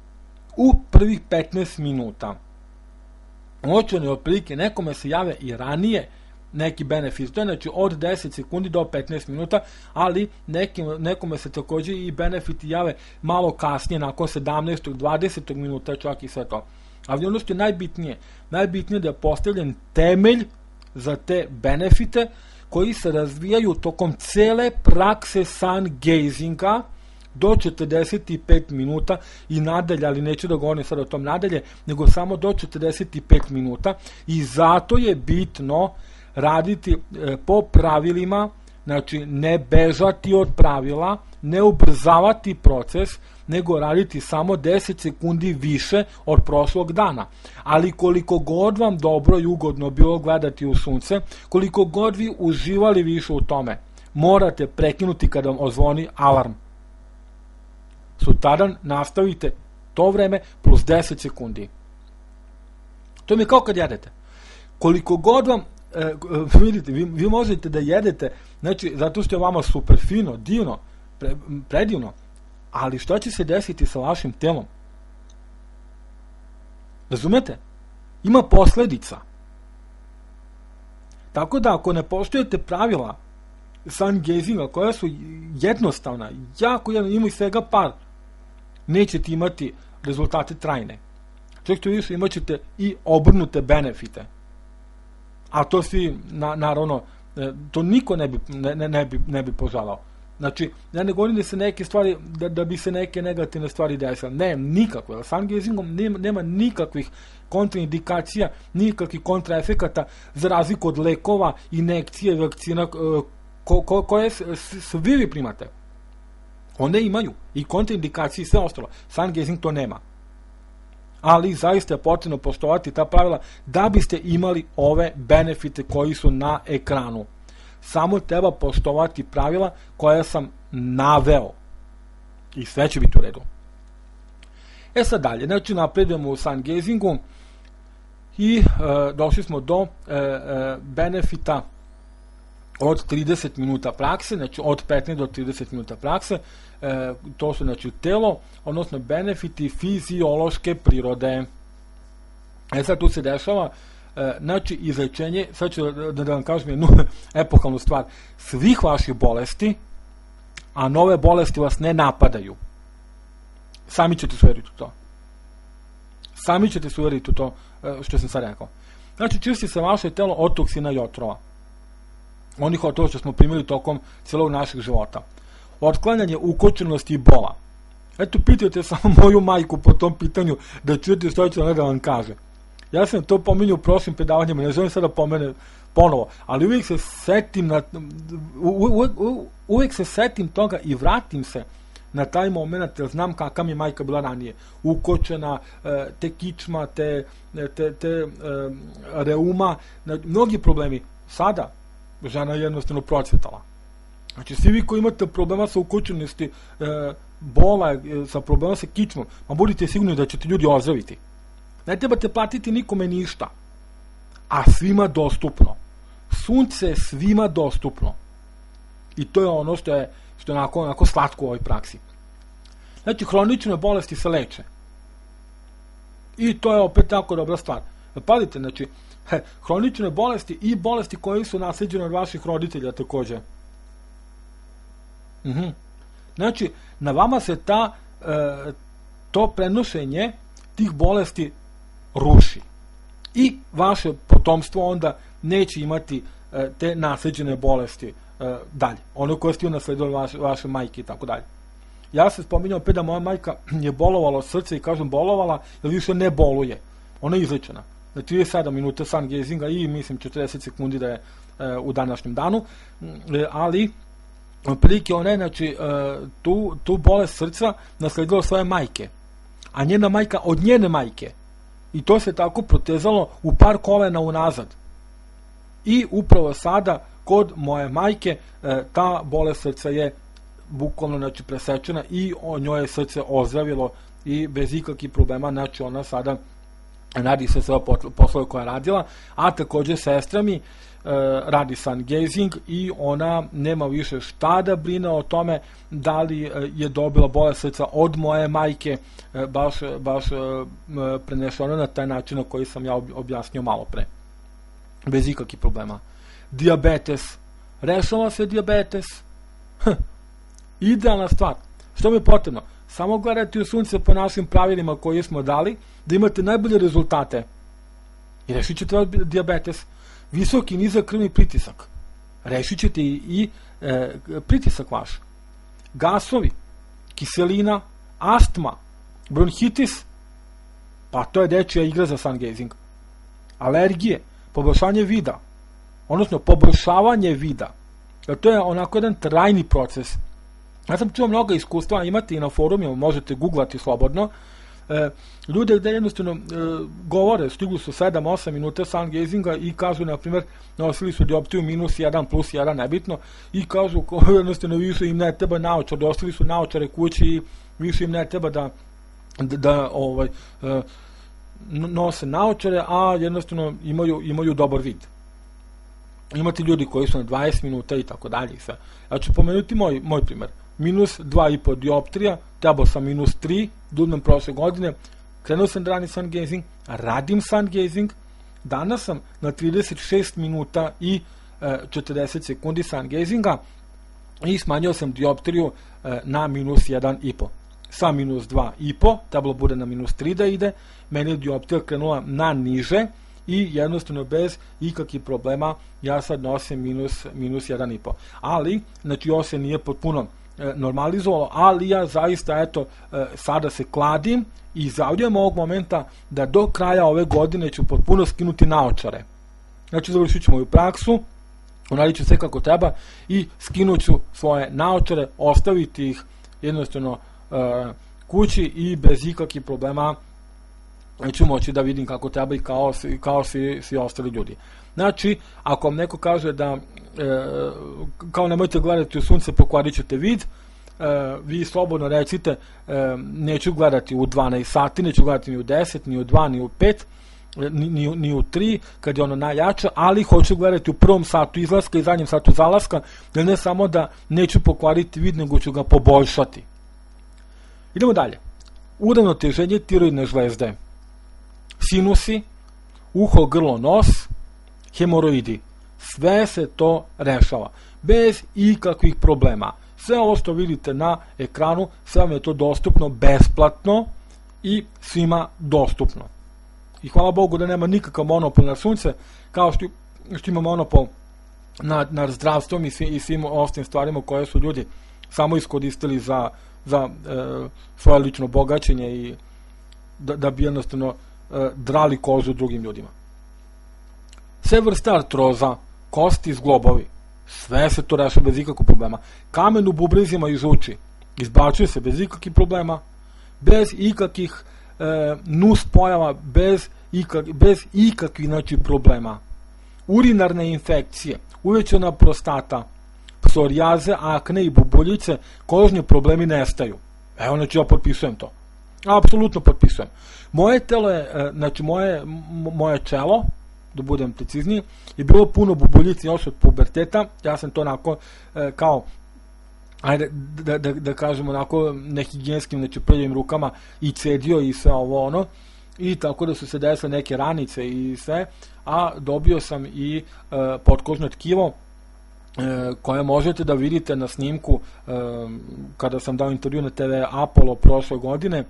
u prvih 15 minuta. Očeno otprilike nekome se jave i ranije neki benefit, to je znači od 10 sekundi do 15 minuta, ali nekome se također i benefiti jave malo kasnije, nakon 17. 20. minuta, čak i sve to. Ali ono što je najbitnije da je postavljen temelj za te benefite koji se razvijaju tokom cele prakse sun gazinga do 45 minuta i nadalje, ali neću da govorim sad o tom nadalje, nego samo do 45 minuta i zato je bitno raditi po pravilima, znači ne bežati od pravila, ne ubrzavati proces, nego raditi samo 10 sekundi više od prošlog dana. Ali koliko god vam dobro i ugodno bilo gledati u sunce, koliko god vi uživali više u tome, morate prekinuti kada vam ozvoni alarm. Sutradan nastavite to vreme plus 10 sekundi. To mi je kao kad jedete. Koliko god vam vidite, vi možete da jedete, znači, zato što je vama super fino, divno, predivno, ali što će se desiti sa vašim telom? Razumete? Ima posledica. Tako da, ako ne poštujete pravila sun gazinga, koja su jednostavna, jako ima i svega par, nećete imati rezultate trajne. Čak što više imat ćete i obrnute benefite. A to svi, naravno, to niko ne bi požalao. Znači, ja ne govorim da se neke stvari, da bi se neke negativne stvari desile. Ne, nikakve. Sun gazingom nema nikakvih kontraindikacija, nikakvih kontraefekata, za razliku od lekova, injekcije, vakcina, koje svi vi primate. One imaju i kontraindikacije i sve ostalo. Sun gazing to nema. Ali zaista je potrebno poštovati ta pravila da biste imali ove benefite koji su na ekranu. Samo treba poštovati pravila koja sam naveo. I sve će biti u redu. Sad dalje, znači napredujemo u sun gazingu i došli smo do benefita od 30 minuta prakse, znači od 15 do 30 minuta prakse, to su znači telo, odnosno benefiti fiziološke prirode. Sad tu se dešava, znači izlečenje, sad ću da vam kažem jednu epohalnu stvar, svih vaših bolesti, a nove bolesti vas ne napadaju. Sami ćete se uveriti u to. Sami ćete se uveriti u to što sam sad rekao. Znači čisti se vaše telo od toksina i otrova. Onih od toga što smo primili tokom celog našeg života. Otklanjanje ukočenosti i bola. Eto, pitajte samo moju majku po tom pitanju da čujete što će ona da vam kaže. Ja sam to pominjao u prošlim predavanjima, ne želim sada pomene ponovo, ali uvijek se setim toga i vratim se na taj moment, jer znam kakva mi je majka bila ranije. Ukočena, te kičma, te reuma, mnogi problemi. Sada žena je jednostavno procvetala. Znači, svi vi koji imate problema sa ukočenosti, bola, sa problema sa kičmom, ma budite sigurni da ćete ljudi ozdraviti. Ne trebate platiti nikome ništa, a svima dostupno. Sunce je svima dostupno. I to je ono što je onako slatko u ovoj praksi. Znači, hronične bolesti se leče. I to je opet jako dobra stvar. Pazite, znači, hronične bolesti i bolesti koje su nasleđene od vaših roditelja također. Znači, na vama se to prenošenje tih bolesti ruši. I vaše potomstvo onda neće imati te nasleđene bolesti dalje. Ono koje ste nasledili vaše majke i tako dalje. Ja se spominjam opet da moja majka je bolovala srce i kažem bolovala, jer više ne boluje. Ona je izlečena. 37 minuta sun gazinga i mislim 40 sekundi da je u današnjem danu, ali prilike ona je, znači, tu bolest srca nasledila svoje majke, a njena majka od njene majke. I to se tako protezalo u par kolena unazad. I upravo sada, kod moje majke, ta bolest srca je bukvalno, znači, presečena i njoj je srce ozdravilo i bez ikakvih problema, znači ona sada radi se sve poslove koje je radila, a takođe sestra mi radi sun gazing i ona nema više šta da brine o tome da li je dobila bolest srca od moje majke, baš prenešeno na taj način na koji sam ja objasnio malo pre. Bez ikakvih problema. Dijabetes. Rešava se dijabetes. Idealna stvar. Što mi je potrebno? Samo gledati u sunce po našim pravilima koje smo dali, da imate najbolje rezultate. I rešit ćete vas dijabetes. Visoki i nizak krvni pritisak. Rešit ćete i pritisak vaš. Gasovi, kiselina, astma, bronhitis, pa to je dečija igra za sun gazing. Alergije, poboljšanje vida, odnosno poboljšavanje vida. To je onako jedan trajni proces. Ja sam čuo mnogo iskustva, imate i na forumima, možete googlati slobodno, ljude gde jednostavno govore, stigli su 7-8 minuta sun gazinga i kažu, na primjer, nosili su dioptriju -1, +1, nebitno, i kažu jednostavno više im ne treba naočar, dostali su naočare kući i više im ne treba da nose naočare, a jednostavno imaju dobar vid. Imate ljudi koji su na 20 minuta i tako dalje i sve. Ja ću pomenuti moj primer. -2,5 dioptrija, trebao sam -3, dudnem prošle godine, krenuo sam da radim sun gazing, radim sun gazing, danas sam na 36 minuta i 40 sekundi sun gazinga i smanjio sam dioptriju na -1,5. Sa -2,5, trebalo bude na -3 da ide, meni je dioptrija krenula na niže i jednostavno bez ikakvih problema ja sad nosim -1,5. Ali, znači ovo se nije potpuno normalizovalo, ali ja zaista, eto, sada se kladim i zavljujem ovog momenta da do kraja ove godine ću potpuno skinuti naočare. Znači, završit ću moju praksu, uradit ću sve kako treba i skinut ću svoje naočare, ostaviti ih jednostavno kući i bez ikakvih problema ću moći da vidim kako treba i kao svi ostali ljudi. Znači, ako vam neko kaže da kao nemojte gledati u sunce, pokvarit ćete vid, vi slobodno recite neću gledati u 12 sati, neću gledati ni u 10, ni u 2, ni u 5, ni u 3, kad je ono najjače, ali hoću gledati u prvom satu izlaska i zadnjem satu zalaska, jer ne samo da neću pokvariti vid, nego ću ga poboljšati. Idemo dalje. Uravnoteženje tiroidne žlezde. Sinusi, uho, grlo, nos, hemoroidi. Sve se to rešava. Bez ikakvih problema. Sve ovo što vidite na ekranu, sve vam je to dostupno besplatno i svima dostupno. I hvala Bogu da nema nikakav monopol na sunce, kao što ima monopol nad zdravstvom i svim ostalim stvarima koje su ljudi samo iskoristili za svoje lično bogaćenje i da bi jednostavno drali kožu drugim ljudima. Sve vrste artroza, kosti, zglobovi, sve se to rešava bez ikakvog problema. Kamen u bubrezima i žuči izbačuje se bez ikakvih problema, bez ikakvih nus pojava, bez ikakvih, znači, problema. Urinarne infekcije, uvećana prostata, psorijaze, akne i bubuljice, kožni problemi nestaju. Evo, znači, ja potpisujem to. Apsolutno potpisujem. Moje telo je, znači moje čelo, da budem precizniji, je bilo puno bubuljica još od puberteta. Ja sam to onako kao, ajde da kažemo, onako nehigijenskim, znači prvim rukama i cedio i sve ovo ono, i tako da su se desile neke ranice i sve, a dobio sam i potkožno tkivo koje možete da vidite na snimku kada sam dao intervju na TV Apollo prošle godine,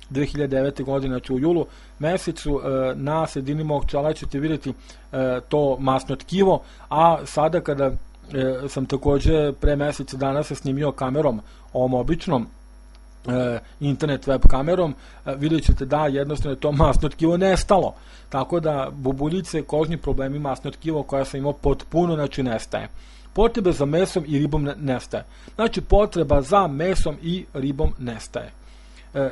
2009. godine, znači u julu mesecu, na sredini mog čela ćete vidjeti to masno tkivo, a sada kada sam takođe pre mesec dana se snimio kamerom ovom običnom internet web kamerom, vidjet ćete da jednostavno je to masno tkivo nestalo. Tako da bubuljice, kožni problemi, masno tkivo koja sam imao potpuno, znači nestaje. Potrebe za mesom i ribom nestaje. Znači potreba za mesom i ribom nestaje.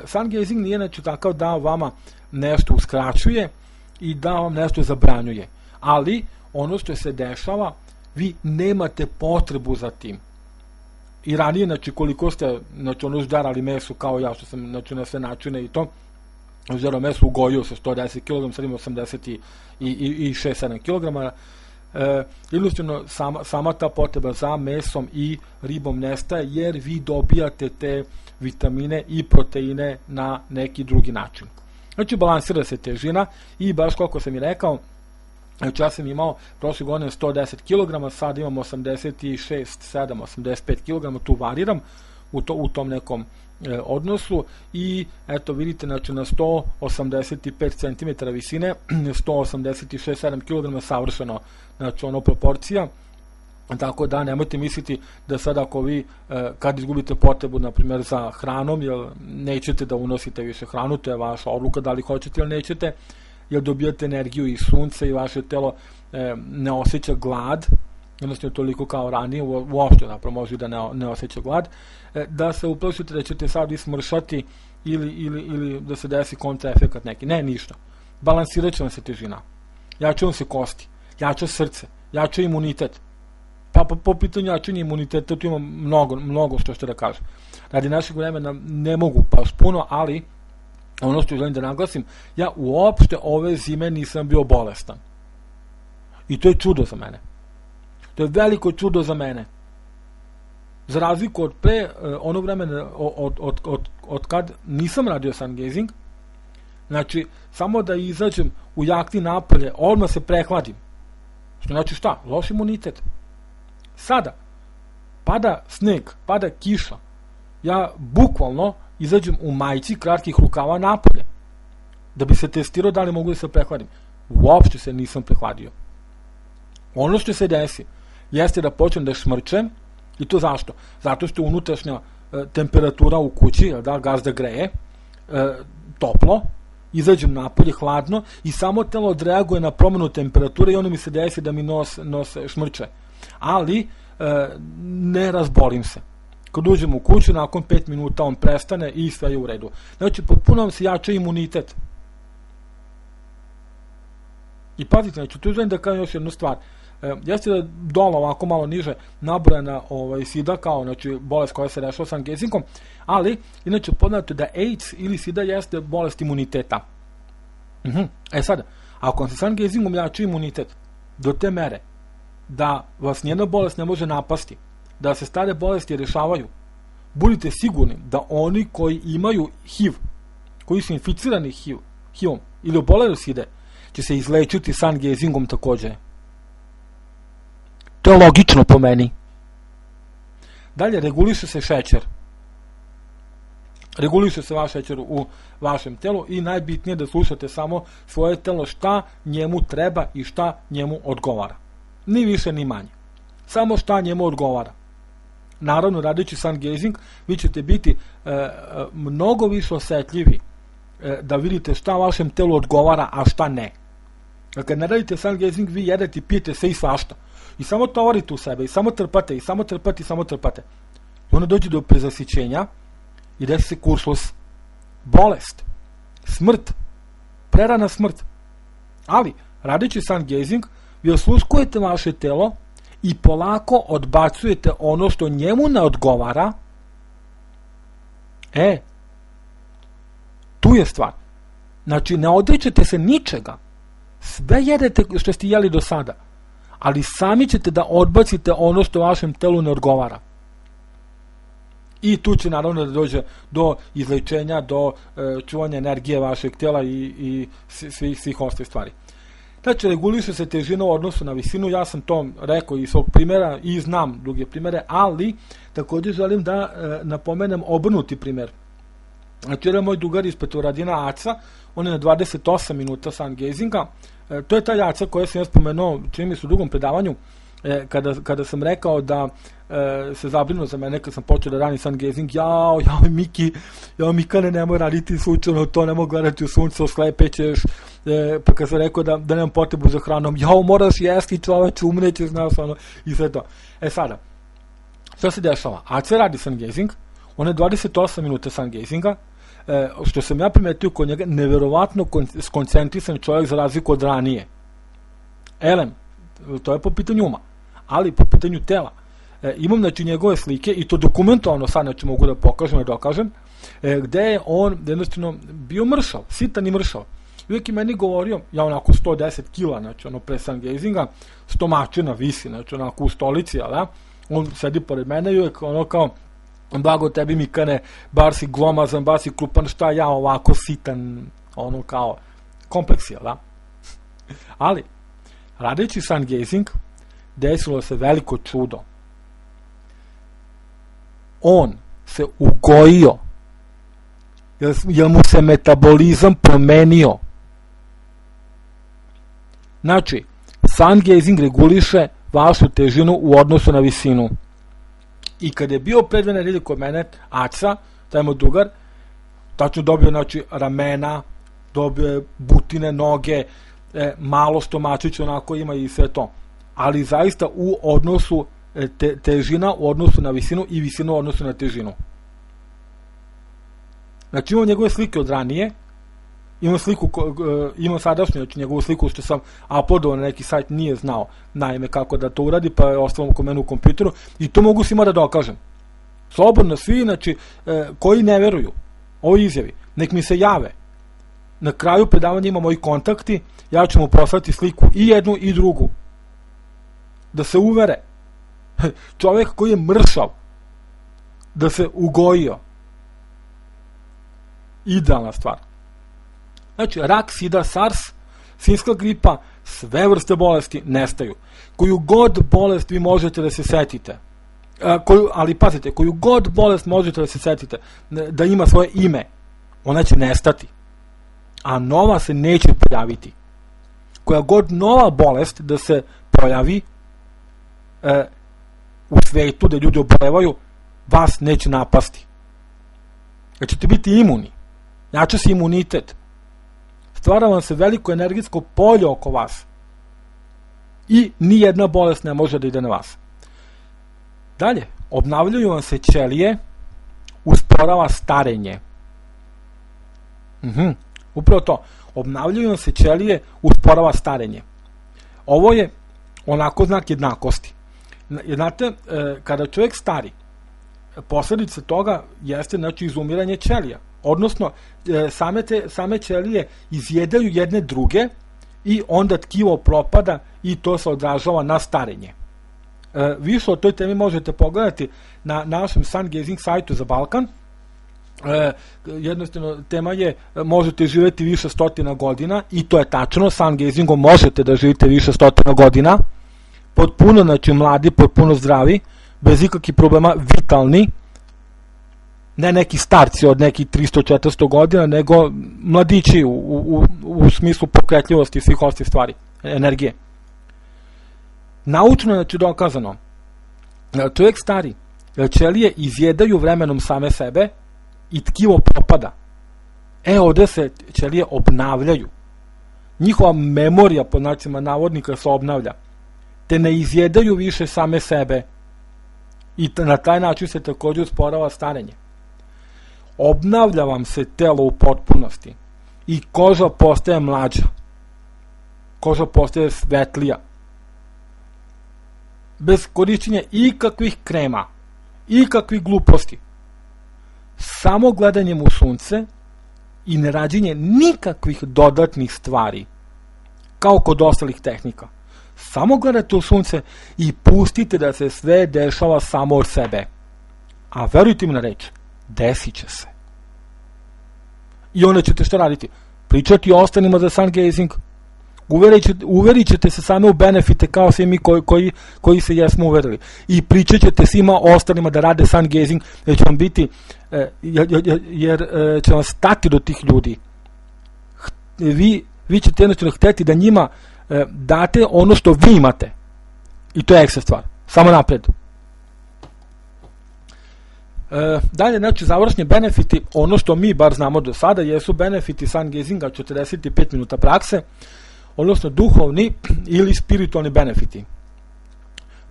Sun gazing nije znači takav da vama nešto uskraćuje i da vam nešto zabranjuje. Ali ono što se dešava, vi nemate potrebu za tim. I ranije, znači, koliko ste, znači, ono ždarali meso, kao ja, što sam, znači, na sve načine i to, ždarao meso, ugojio se 110 kg, sad ima 86-7 kg, jednostavno, sama ta potreba za mesom i ribom nestaje, jer vi dobijate te vitamine i proteine na neki drugi način. Znači, balansira se težina i baš kako sam i rekao, znači ja sam imao prošle godine 110 kg, sad imam 86, 7, 85 kg, tu variram u tom nekom odnosu i eto vidite, znači na 185 cm visine, 186, 7 kg savršeno, znači ono proporcija, tako da nemojte misliti da sad ako vi kad izgubite potrebu na primjer za hranom, jer nećete da unosite više hranu, to je vaša odluka da li hoćete ili nećete, jer dobijate energiju iz sunca i vaše telo ne osjeća glad, jednostavno toliko kao ranije, uopšte zapravo može da ne osjeća glad, da se uplašite da ćete sad ismršati ili da se desi kontraefekat neki. Ne, ništa. Balansirat će vam se težina. Jače vam se kosti, jače srce, jače imunitet. Pa po pitanju jačanja imuniteta tu ima mnogo što da kažem. Radi našeg vremena ne mogu baš puno, ali ono što želim da naglasim, ja uopšte ove zime nisam bio bolestan. I to je čudo za mene. To je veliko čudo za mene. Za razliku od pre onog vremena od kad nisam radio sun gazing, znači samo da izađem u jakni napolje, odmah se prehladim. Što znači šta? Loš imunitet. Sada, pada sneg, pada kiša, ja bukvalno izađem u majici kratkih rukava napolje, da bi se testirao da li mogu da se prehladim. Uopšte se nisam prehladio. Ono što se desi, jeste da počnem da šmrčem, i to zašto? Zato što unutrašnja temperatura u kući, da, gazda greje, toplo, izađem napolje hladno i samo telo odreaguje na promenu temperature i ono mi se desi da mi nos šmrče. Ali ne razbolim se. Kad uđem u kuću, nakon 5 minuta on prestane i sve je u redu. Znači, potpuno vam se jače imunitet. I pazite, znači, tu želim da kažem još jednu stvar. Jeste da dole ovako malo niže nabrojana SIDA kao, znači, bolest koja se rešava sun gazingom, ali, inače, poznato da AIDS ili SIDA jeste bolest imuniteta. Sada, ako vam se sun gazingom jače imunitet do te mere da vas nijedna bolest ne može napasti, da se stare bolesti rešavaju, budite sigurni da oni koji imaju HIV, koji su inficirani HIV-om ili oboleli SIDE, će se izlečiti sun gazingom takođe. To je logično po meni. Dalje, reguliše se šećer. Reguliše se vaš šećer u vašem telu i najbitnije da slušate samo svoje telo šta njemu treba i šta njemu odgovara. Ni više ni manje. Samo šta njemu odgovara. Naravno, radeći sun gazing, vi ćete biti mnogo više osetljivi da vidite šta vašem telu odgovara, a šta ne. Kad ne radite sun gazing, vi jedete i pijete sve i svašta. I samo tovarite u sebe, i samo trpate, i samo trpate, i samo trpate. I onda dođe do prezasićenja i desi se kuršlus, bolest, smrt, prerana smrt. Ali, radeći sun gazing, vi osluškujete vaše telo i polako odbacujete ono što njemu ne odgovara. Tu je stvar. Znači, ne odričete se ničega. Sve jedete što ste jeli do sada. Ali sami ćete da odbacite ono što vašem telu ne odgovara. I tu će naravno da dođe do izlečenja, do čuvanja energije vašeg tela i svih ostalih stvari. Znači, reguliše se težina u odnosu na visinu, ja sam to rekao iz svog primjera i znam druge primjere, ali također želim da napomenem obrnuti primjer. Znači, jedan moj drugar iz Petrovaradina Aca, on je na 28 minuta sun gazinga, to je ta Aca koja sam ja spomenuo, čini mi se u drugom predavanju, kada sam rekao da se zabrinuo za mene kad sam počeo da radim sun gazing, jao Miki, Mikane, nemoj raditi slučajno to, nemoj gledati u sunce, oslepećeš, pa kad sam rekao da nemam potrebu za hranom, moraš jesti čoveče, umrećeš, znaš, ono, i sve to. Sada, što se dešava? Aca radi sun gazing, on je 28 minuta sun gazinga, što sam ja primetio kod njega, neverovatno skoncentrisan čovjek za razliku od ranije. Elem, to je po pitanju uma, ali po pitanju tela. Imam, znači, njegove slike i to dokumentovano sad, znači, mogu da pokažem i dokažem, gde je on jednostavno bio mršav, sitan i mršav. I uvijek je meni govorio, ja onako 110 kila, znači, ono pre sun gazinga, stomačina visi, znači, onako u stolici, ali on sedi pored mene i uvijek ono kao, blago tebi Mikane, bar si glomazan, bar si krupan, šta ja ovako sitan, ono kao, kompleksi, ali ali, radeći sun gazing, desilo se veliko čudo. On se ugojio, jer mu se metabolizam promenio. Znači, sun gazing reguliše vašu težinu u odnosu na visinu. I kad je bio pre 2 nedelje kod mene, Aca, taj moj drugar, tačno dobio, znači, ramena, dobio je butine, noge, malo stomačića, onako ima i sve to. Ali zaista u odnosu težina u odnosu na visinu i visinu u odnosu na težinu. Znači, imam njegove slike od ranije, imam sadašnju, znači njegovu sliku što sam uploadovao na neki sajt, nije znao naime kako da to uradi, pa je ostalo kod mene u kompjuteru i to mogu svima da dokažem. Slobodno svi, znači, koji ne veruju ovoj izjavi, nek mi se jave. Na kraju predavanja ima moji kontakti, ja ću mu poslati sliku i jednu i drugu. Da se uvere. Čovjek koji je mršav, da se ugojio. Idealna stvar. Znači, rak, sida, SARS, svinjska gripa, sve vrste bolesti nestaju. Koju god bolest vi možete da se setite, ali pazite, koju god bolest možete da se setite, da ima svoje ime, ona će nestati. A nova se neće pojaviti. Koja god nova bolest da se pojavi u svetu, da ljudi obolevaju, vas neće napasti. Jer ćete biti imuni. Jača se imunitet. Stvara vam se veliko energetsko polje oko vas. I nijedna bolest ne može da ide na vas. Dalje, obnavljaju vam se ćelije, usporava starenje. Upravo to. Obnavljaju vam se ćelije, usporava starenje. Ovo je onako znak jednakosti. Znate, kada čovjek stari, posljedica toga jeste, znači, izumiranje ćelija. Odnosno, same ćelije izjedaju jedne druge i onda tkivo propada i to se odražava na starenje. Više o toj temi možete pogledati na našem sun gazing sajtu za Balkan. Jednostavno, tema je možete živjeti više stotina godina i to je tačno, sun gazingom možete da živite više stotina godina, potpuno, znači, mladi, potpuno zdravi, bez ikakvih problema, vitalni, ne neki starci od nekih 300-400 godina, nego mladići u smislu pokretljivosti i svih ostalih stvari, energije. Naučno, znači, dokazano, čovjek stari, ćelije izjedaju vremenom same sebe i tkivo propada. Ovdje se ćelije obnavljaju. Njihova memorija, pod znacima navodnika, se obnavlja. Te ne izjedaju više same sebe i na taj način se također usporava starenje. Obnavlja vam se telo u potpunosti i koža postaje mlađa. Koža postaje svetlija. Bez korišćenja ikakvih krema, ikakvih gluposti. Samo gledanjem u sunce i nerađenje nikakvih dodatnih stvari, kao kod ostalih tehnika. Samo gledajte u sunce i pustite da se sve dešava samo od sebe. A verujte mi na reč, desit će se. I onda ćete što raditi? Pričati ostanima za sun gazing. Uverit ćete se same u benefite kao svi mi koji se jesmo uverili. I pričat ćete svima ostalima da rade sun gazing, jer će vam biti, jer će vam stati do tih ljudi. Vi ćete jednostavno hteti da njima date ono što vi imate. I to je ekstra stvar. Samo napred. Dalje, znači, završni benefiti, ono što mi bar znamo do sada, jesu benefiti sun gazinga 45 minuta prakse, odnosno duhovni ili spiritualni benefiti.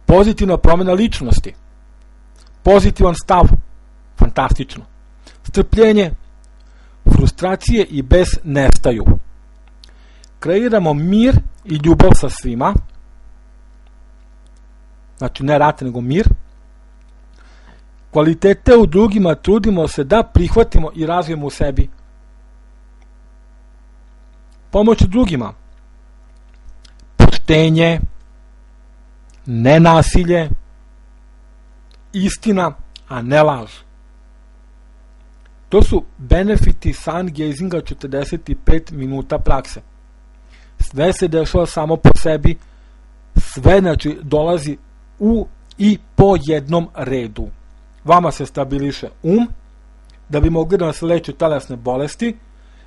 Pozitivna promjena ličnosti, pozitivan stav, fantastično. Strpljenje, frustracije i bes nestaju. Kreiramo mir i ljubav sa svima, znači ne rat nego mir. Kvalitete u drugima trudimo se da prihvatimo i razvijemo u sebi. Pomoć drugima, poštenje, nenasilje, istina, a ne laž. To su benefiti sun gazinga 45 minuta prakse. Sve se dešava samo po sebi, sve znači dolazi u i po jednom redu. Vama se stabiliše da bi mogli da nas leče telesne bolesti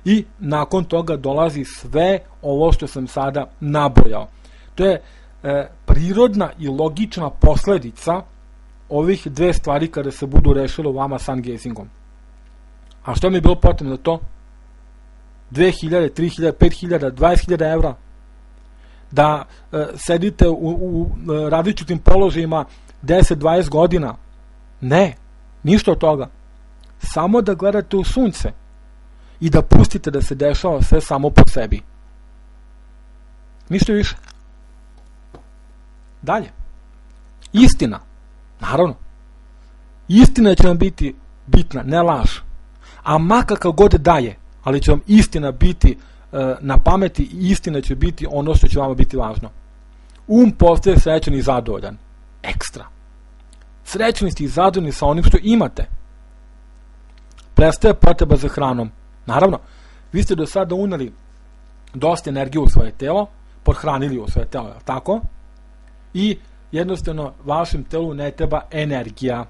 i nakon toga dolazi sve ovo što sam sada nabrojao. To je prirodna i logična posledica ovih dve stvari kada se budu rešile vama sun gazingom. A što mi je bilo potrebno za to? 2000, 3000, 5000, 20.000 evra? Da sedite u različitim položajima 10-20 godina? Ne, ništa od toga. Samo da gledate u sunce i da pustite da se dešava sve samo po sebi. Ništa više. Dalje. Istina. Naravno. Istina će vam biti bitna, ne laž. A makakav god daje, ali će vam istina biti na pameti i istina će biti ono što će vama biti važno. Postaje srećan i zadovoljan. Ekstra. Srećni ste i zadovoljni sa onim što imate. Prestaje potreba za hranom. Naravno, vi ste do sada uneli dosta energije u svoje telo, podhranili u svoje telo, tako? I jednostavno vašem telu ne treba energija.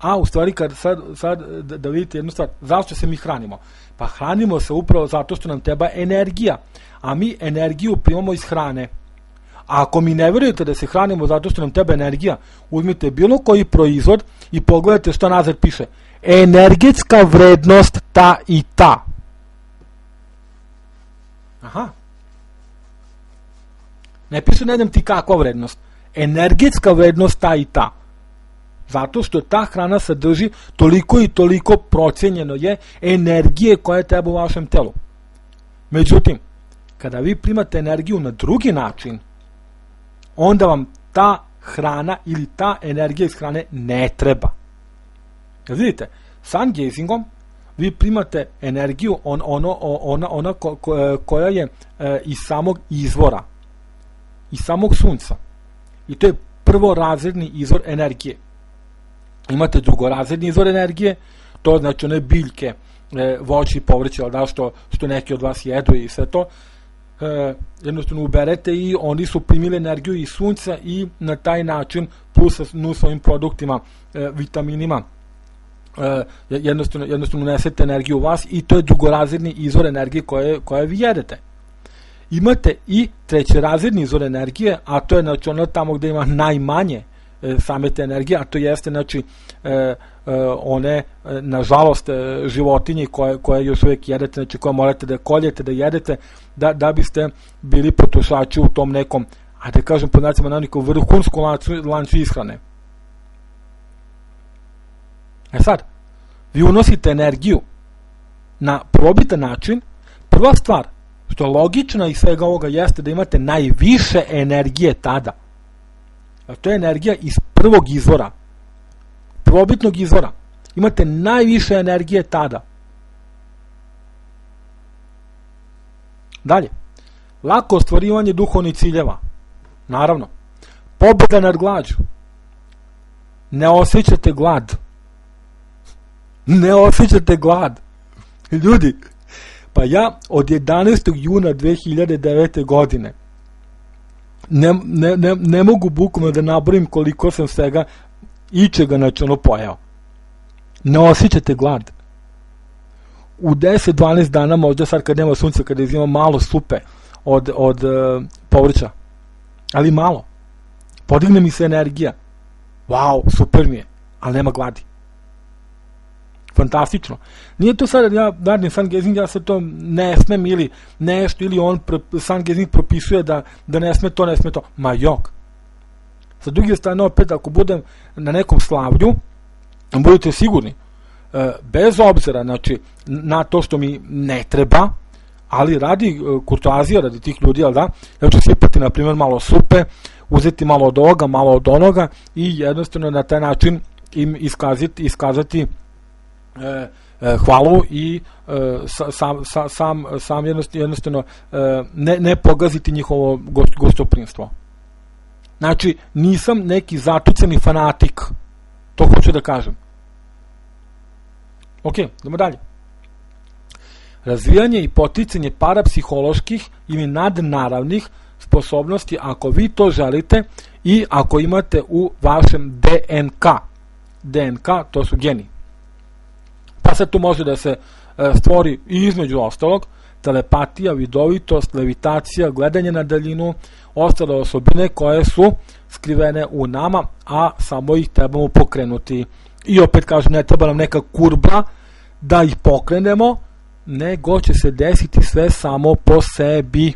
A u stvari kad sad da vidite jednu stvar, zašto se mi hranimo? Pa hranimo se upravo zato što nam treba energija, a mi energiju primamo iz hrane. A ako mi ne verujete da se hranimo zato što nam treba energija, uzmite bilo koji proizvod i pogledajte što nazad piše. Energetska vrednost ta i ta. Aha. Ne piše ne znam ti kakva vrednost. Energetska vrednost ta i ta. Zato što ta hrana sadrži toliko i toliko procenjeno je energije koja treba u vašem telu. Međutim, kada vi primate energiju na drugi način, onda vam ta hrana ili ta energija iz hrane ne treba. Vidite, sun gazingom vi primate energiju ona koja je iz samog izvora, iz samog sunca. I to je prvorazredni izvor energije. Imate drugorazredni izvor energije, to znači one biljke, voće i povrće, što neki od vas jedu i sve to, jednostavno uberete i oni su primili energiju iz sunca i na taj način plus svojim produktima, vitaminima, jednostavno unesete energiju u vas i to je drugorazredni izvor energije koje vi jedete. Imate i trećerazredni izvor energije, a to je znači ono tamo gde ima najmanje same te energije, a to jeste znači one nažalost životinje koje još uvijek jedete, znači koje morate da koljete, da jedete da biste bili potrošači u tom nekom, ajde kažem pod znacima na nekom vrhunskom lancu ishrane. Sad, vi unosite energiju na probitan način. Prva stvar, što je logično iz svega ovoga, jeste da imate najviše energije tada. To je energija iz prvog izvora, prvobitnog izvora. Imate najviše energije tada. Dalje, lako ostvarivanje duhovnih ciljeva. Naravno, pobjeda nad glađu. Ne osjećate glad. Ne osjećate glad. Ljudi, pa ja od 11. juna 2009. godine ne mogu bukvalno da nabrojim koliko sam svega ičega znači pojeo. Ne osjećate glad. U 10-12 dana, možda sad kad nema sunca, kada izimam malo supe od povrća, ali malo. podigne mi se energija, wow, super mi je, ali nema gladi. Fantastično. Nije to sad ja radim sun gazing, ja se to ne smem ili nešto, ili on sun gazing propisuje da ne sme to, ne sme to. Ma jok. Sa druge strane, opet, ako budem na nekom slavlju, budete sigurni, bez obzira, znači, na to što mi ne treba, ali radi kurtoazija, radi tih ljudi, jel da, ja ću sipati, na primjer, malo supe, uzeti malo od ovoga, malo od onoga i jednostavno na taj način im iskazati hvalu i sam jednostavno ne pogaziti njihovo gostoprimstvo. Znači, nisam neki zatuceni fanatik, to hoću da kažem. Ok, idemo dalje. Razvijanje i poticanje parapsiholoških ili nadnaravnih sposobnosti ako vi to želite i ako imate u vašem DNK, to su geni. Pa sad tu može da se stvori i između ostalog telepatija, vidovitost, levitacija, gledanje na daljinu, ostale osobine koje su skrivene u nama, a samo ih trebamo pokrenuti. I opet kažem, ne treba nam neka kurba da ih pokrenemo, nego će se desiti sve samo po sebi.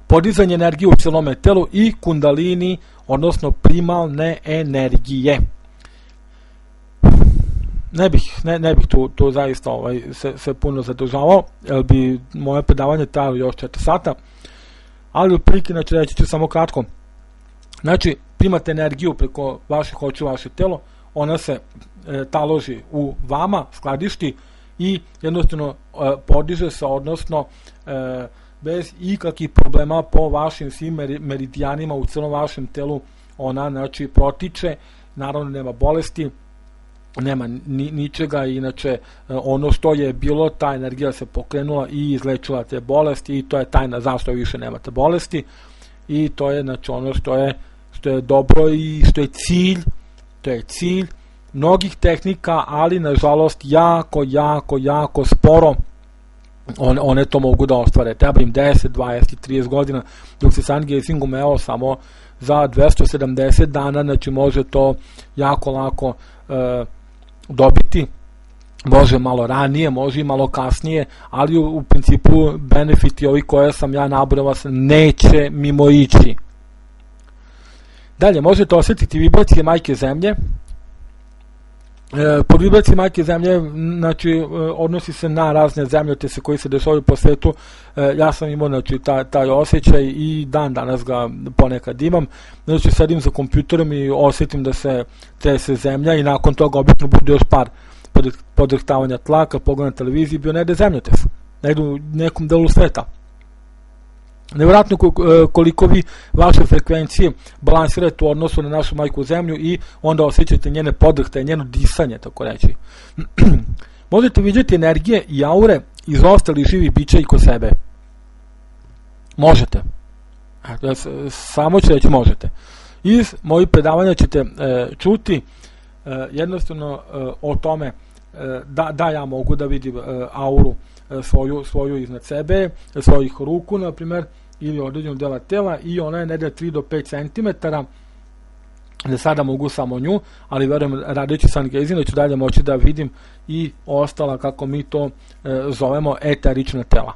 Podizanje energije u celome telu i kundalini, odnosno primalne energije. Ne bih tu zaista se puno zadržavao, jer bi moje predavanje trajalo još 4 sata, ali u prilike, znači, reći ću samo kratko. Znači, primate energiju preko vaših očiju, vaše telo, ona se taloži u vama, skladišti i jednostavno podiže se, odnosno bez ikakvih problema po vašim svim meridijanima u celom vašem telu ona, znači, protiče, naravno nema bolesti, nema ničega, inače ono što je bilo, ta energija se pokrenula i izlečila te bolesti i to je tajna zašto više nemate bolesti i to je, znači, ono što je dobro i što je cilj mnogih tehnika, ali nažalost jako sporo one to mogu da ostvare. Treba im 10, 20, 30 godina, dok se sun gazingom samo za 270 dana, znači, može to jako lako dobiti, može malo ranije, može i malo kasnije, ali u principu benefiti ovi koje sam ja nabrojao se neće mimo ići. Dalje, možete osjetiti vibracije majke zemlje. Pod vibracije majke zemlje, znači, odnosi se na razne zemljotese koji se dešavaju po svetu. Ja sam imao, znači, taj osjećaj i dan danas ga ponekad imam. Znači, sedim za kompjuterom i osjetim da se trese zemlja i nakon toga obično bude još par podrhtavanja tlaka, pogledam na televiziji, bio negde zemljotes, negde u nekom delu sveta. Nevjerojatno koliko vi vaše frekvencije balansirate u odnosu na našu majku zemlju i onda osjećate njene podrhtaje, njeno disanje, tako reći. Možete vidjeti energije i aure iz ostalih živih bića i kod sebe. Možete. Samo ću reći možete. Iz mojih predavanja ćete čuti jednostavno o tome da ja mogu da vidim auru svoju iznad sebe, svojih ruku, na primjer, ili određenog dela tela i ona je negde 3 do 5 cm, da sada mogu samo nju, ali verujem, radeći sun gazing, da ću dalje moći da vidim i ostala, kako mi to zovemo, eterična tela.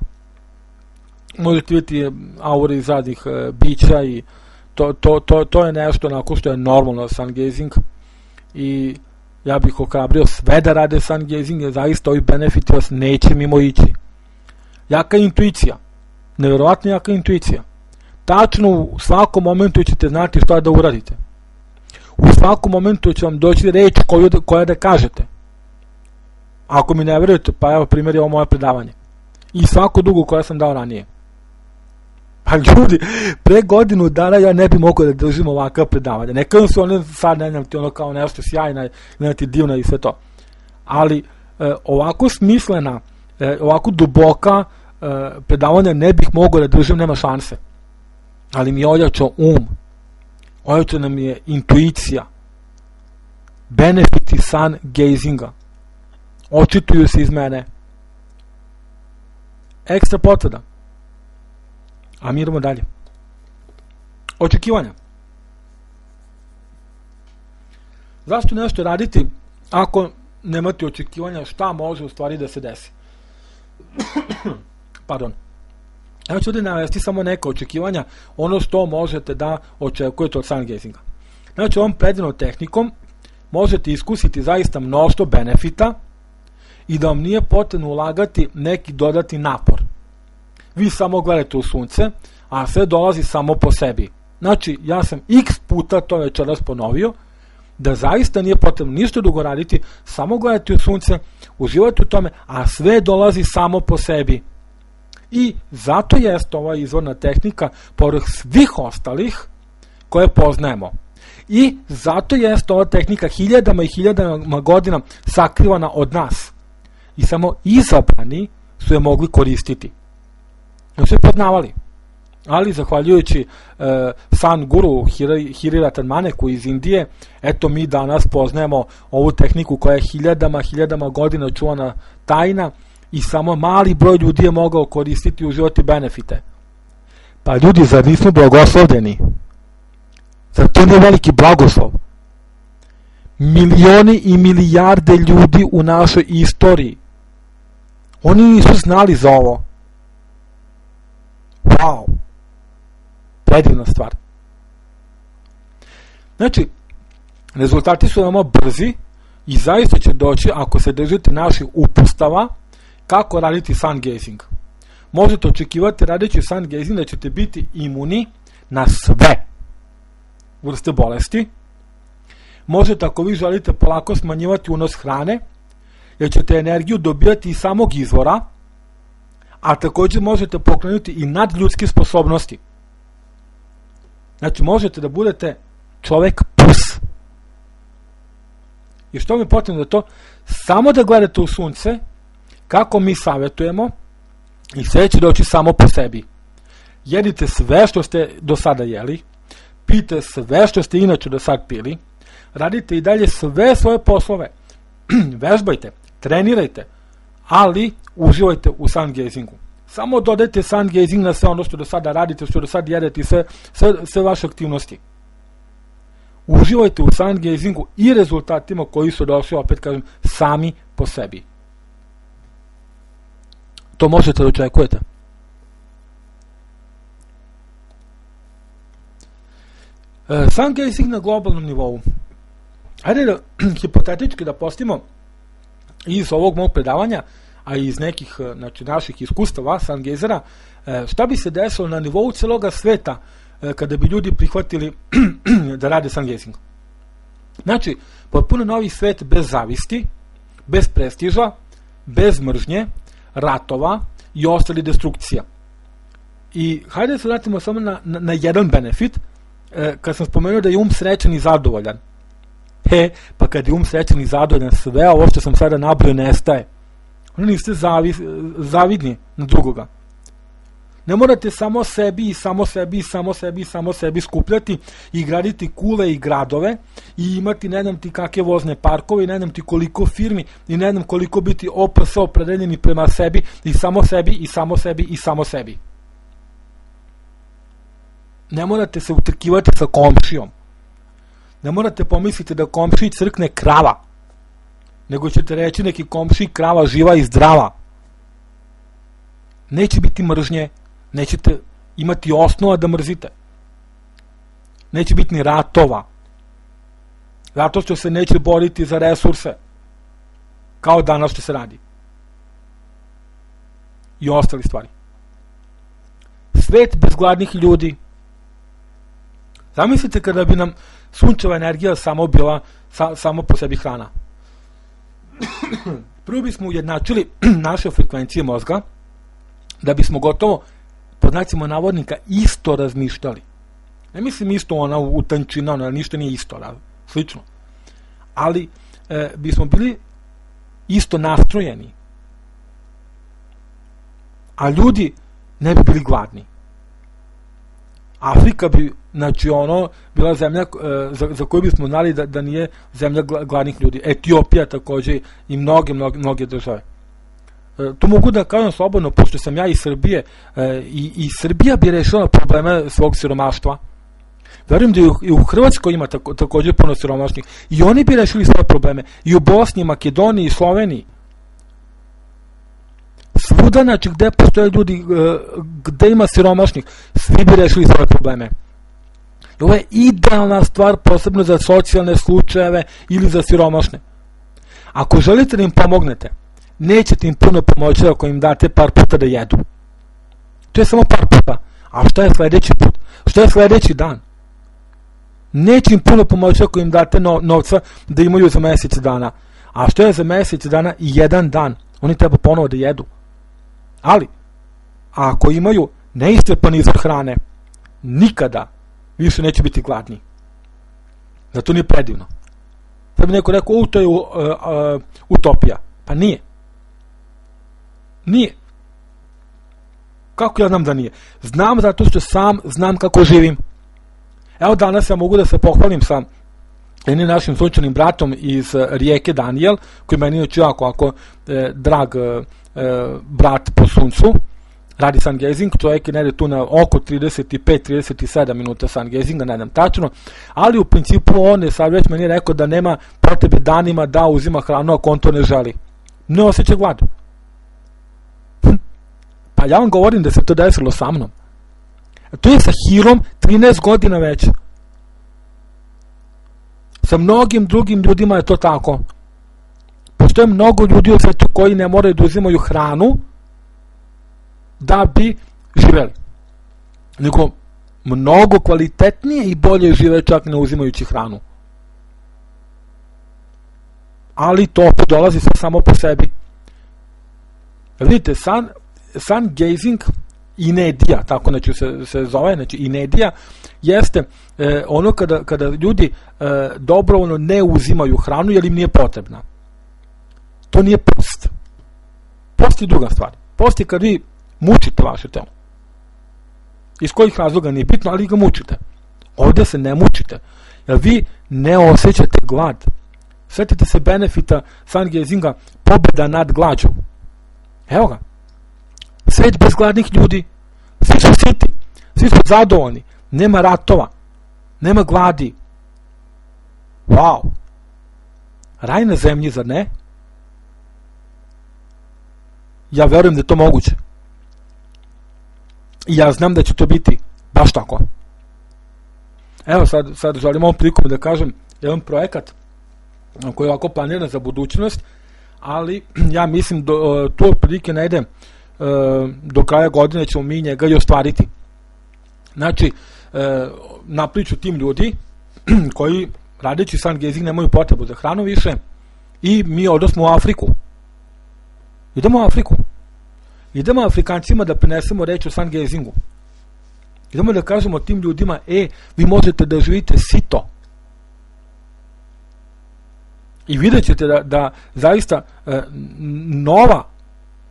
Možete vidjeti aure iz raznih bića i to je nešto onako što je normalno sun gazing i ja bih ohrabrio sve da rade sun gazing, jer zaista ovi benefiti vas neće mimo ići. Jaka intuicija, nevjerovatno jaka intuicija. Tačno u svakom momentu ćete znati šta da uradite. U svakom momentu će vam doći reč koja da kažete. Ako mi ne verujete, pa evo primjer je ovo moje predavanje. I svako drugo koje sam dao ranije. Pa ljudi, pre godinu dana ja ne bi mogao da držim ovakav predavanje. Neka su one sad, ne znam ti, ono kao nešto sjajna, ne ti divna i sve to. Ali ovako smislena, ovako duboka predavanja ne bih mogao da držim, nema šanse. Ali mi je ojačao ojačao nam je intuicija, benefiti sun gazinga, očituju se iz mene. Ekstra potvrda. A mi idemo dalje. Očekivanja. Zašto nešto raditi ako nemate očekivanja šta može u stvari da se desi? Pardon. Ja ću ovdje navesti samo neka očekivanja, ono što možete da očekujete od sungazinga. Znači, ovom predivnom tehnikom možete iskusiti zaista mnoštvo benefita i da vam nije potrebno ulagati neki dodatni napor. Vi samo gledate u sunce, a sve dolazi samo po sebi. Znači, ja sam x puta to večeras ponovio, da zaista nije potrebno ništa dugo raditi, samo gledati u sunce, uživati u tome, a sve dolazi samo po sebi. I zato jeste ova izvorna tehnika pored svih ostalih koje poznajemo. I zato jeste ova tehnika hiljadama i hiljadama godina sakrivana od nas. I samo izabrani su je mogli koristiti. Ne su je poznavali. Ali zahvaljujući San Guru Hiri Ratan Maneku iz Indije, eto mi danas poznajemo ovu tehniku koja je hiljadama godina čuvana tajna i samo mali broj ljudi je mogao koristiti i uživati benefite. Pa ljudi, zar nismo blagoslovljeni? Zar to nije veliki blagoslov? Milioni i milijarde ljudi u našoj istoriji, oni nisu znali za ovo. Wow! Predivna stvar. Znači, rezultati su veoma brzi i zaista će doći ako se držite naših upustava kako raditi sun gazing. Možete očekivati radeći sun gazing da ćete biti imuni na sve vrste bolesti. Možete, ako vi želite, polako smanjivati unos hrane, jer ćete energiju dobijati iz samog izvora, a također možete pokrenuti i nadljudske sposobnosti. Znači, možete da budete čovek plus. I što mi je potrebno da to? Samo da gledate u sunce, kako mi savjetujemo, i sve će doći samo po sebi. Jedite sve što ste do sada jeli, pijte sve što ste inače do sad pili, radite i dalje sve svoje poslove, vežbajte, trenirajte, ali uživajte u sun gazingu. Samo dodajte sun gazing na sve ono što do sada radite, što do sada jedete i sve vaše aktivnosti. Uživajte u sun gazingu i rezultatima koji su došli, opet kažem, sami po sebi. To možete da očekujete. Sun gazing na globalnom nivou. Hajde da hipotetički da postimo iz ovog mog predavanja, a iz nekih naših iskustava sun gazera, šta bi se desilo na nivou celoga sveta kada bi ljudi prihvatili da rade sun gazing. Znači, potpuno novi svet bez zavisti, bez prestiža, bez mržnje, ratova i ostali destrukcija. I hajde da se vratimo samo na jedan benefit, kad sam spomenuo da je srećan i zadovoljan. Pa kad je srećan i zadovoljan, sve ovo što sam sada nabrojao nestaje. Ono niste zavidni na drugoga. Ne morate samo sebi skupljati i graditi kule i gradove i imati ne znam ti kakve vozne parkove i ne znam ti koliko firmi i ne znam koliko biti OPS opredeljeni prema sebi i samo sebi. Ne morate se utrkivati sa komšijom. Ne morate pomisliti da komšiji crkne krava, nego ćete reći neki komšiji krava živa i zdrava. Neće biti mržnje, nećete imati osnova da mrzite. Neće biti ni ratova. Zato što se neće boriti za resurse, kao danas što se radi. I ostali stvari. Svet bez gladnih ljudi. Zamislite kada bi nam sunčeva energija samo bila samo po sebi hrana. Prvo bismo ujednačili naše frekvencije mozga, da bismo gotovo, pod znacima navodnika, isto razmišljali. Ne mislim isto ona u tančina, ona ništa nije isto, slično. Ali bismo bili isto nastrojeni. A ljudi ne bi bili gladni. Afrika bi, znači bila zemlja za koju bismo znali da nije zemlja gladnih ljudi. Etiopija također i mnoge države. Tu mogu da kažem slobodno, pošto sam ja iz Srbije, i Srbija bi rešila probleme svog siromaštva. Verujem da i u Hrvatskoj ima također puno siromašnih. I oni bi rešili svoje probleme. I u Bosni, Makedoniji, Sloveniji. Svuda, znači, gde postoje ljudi, gde ima siromašnih, svi bi rešili svoje probleme. I ovo je idealna stvar, posebno za socijalne slučajeve ili za siromašne. Ako želite da im pomognete, nećete im puno pomoći ako im date par puta da jedu. To je samo par puta. A šta je sledeći put? Šta je sledeći dan? Neće im puno pomoći ako im date novca da imaju za mesec dana. A što je za mesec dana i jedan dan? Oni treba ponovo da jedu. Ali, ako imaju neiscrpan izvor hrane, nikada više neće biti gladni. Da to nije predivno. Sad bi neko rekao, to je utopija. Pa nije. Nije. Kako ja znam da nije? Znam zato što sam znam kako živim. Evo danas ja mogu da se pohvalim sa jednim našim sunčanim bratom iz rijeke Danijel, koji meni je jako drag brat po suncu, radi sungazing, čovjek je negde tu na oko 35-37 minuta sungazinga, ne znam tačno, ali u principu on je sad već meni rekao da nema potrebe danima da uzima hranu ako on to ne želi. Ne osjeća gladu. Pa ja vam govorim da se to desilo sa mnom. To je sa Hirom 13 godina već. Sa mnogim drugim ljudima je to tako. Postoje mnogo ljudi u svetu koji ne moraju da uzimaju hranu da bi živeli. Nego mnogo kvalitetnije i bolje žive čak ne uzimajući hranu. Ali to opet dolazi sve samo po sebi. Vidite, sun gazing inedija, tako znači se zove, znači inedija jeste ono kada ljudi dobrovoljno ne uzimaju hranu jer im nije potrebna. To nije post. Post je druga stvar. Post je kad vi mučite vaše telo. Iz kojih razloga nije bitno, ali ga mučite. Ovdje se ne mučite, jer vi ne osjećate glad. Sjetite se benefita sun gazinga, pobjeda nad glađu. Evo ga. Svet bez gladnih ljudi, svi su siti, svi su zadovoljni, nema ratova, nema gladi. Wow! Raj na zemlji, zar ne? Ja verujem da je to moguće. I ja znam da će to biti baš tako. Evo sad želim ovom prilikom da kažem jedan projekat koji je ovako planiran za budućnost, ali ja mislim to otprilike ne ide do kraja godine ćemo mi njega i ostvariti. Znači, napriču tim ljudi koji radeći sun gazing nemaju potrebu za hranu više i mi odnosmo u Afriku. Idemo Afrikancima da prenesemo reč o sun gazingu. Idemo da kažemo tim ljudima, vi možete da živite sito. I vidjet ćete da zaista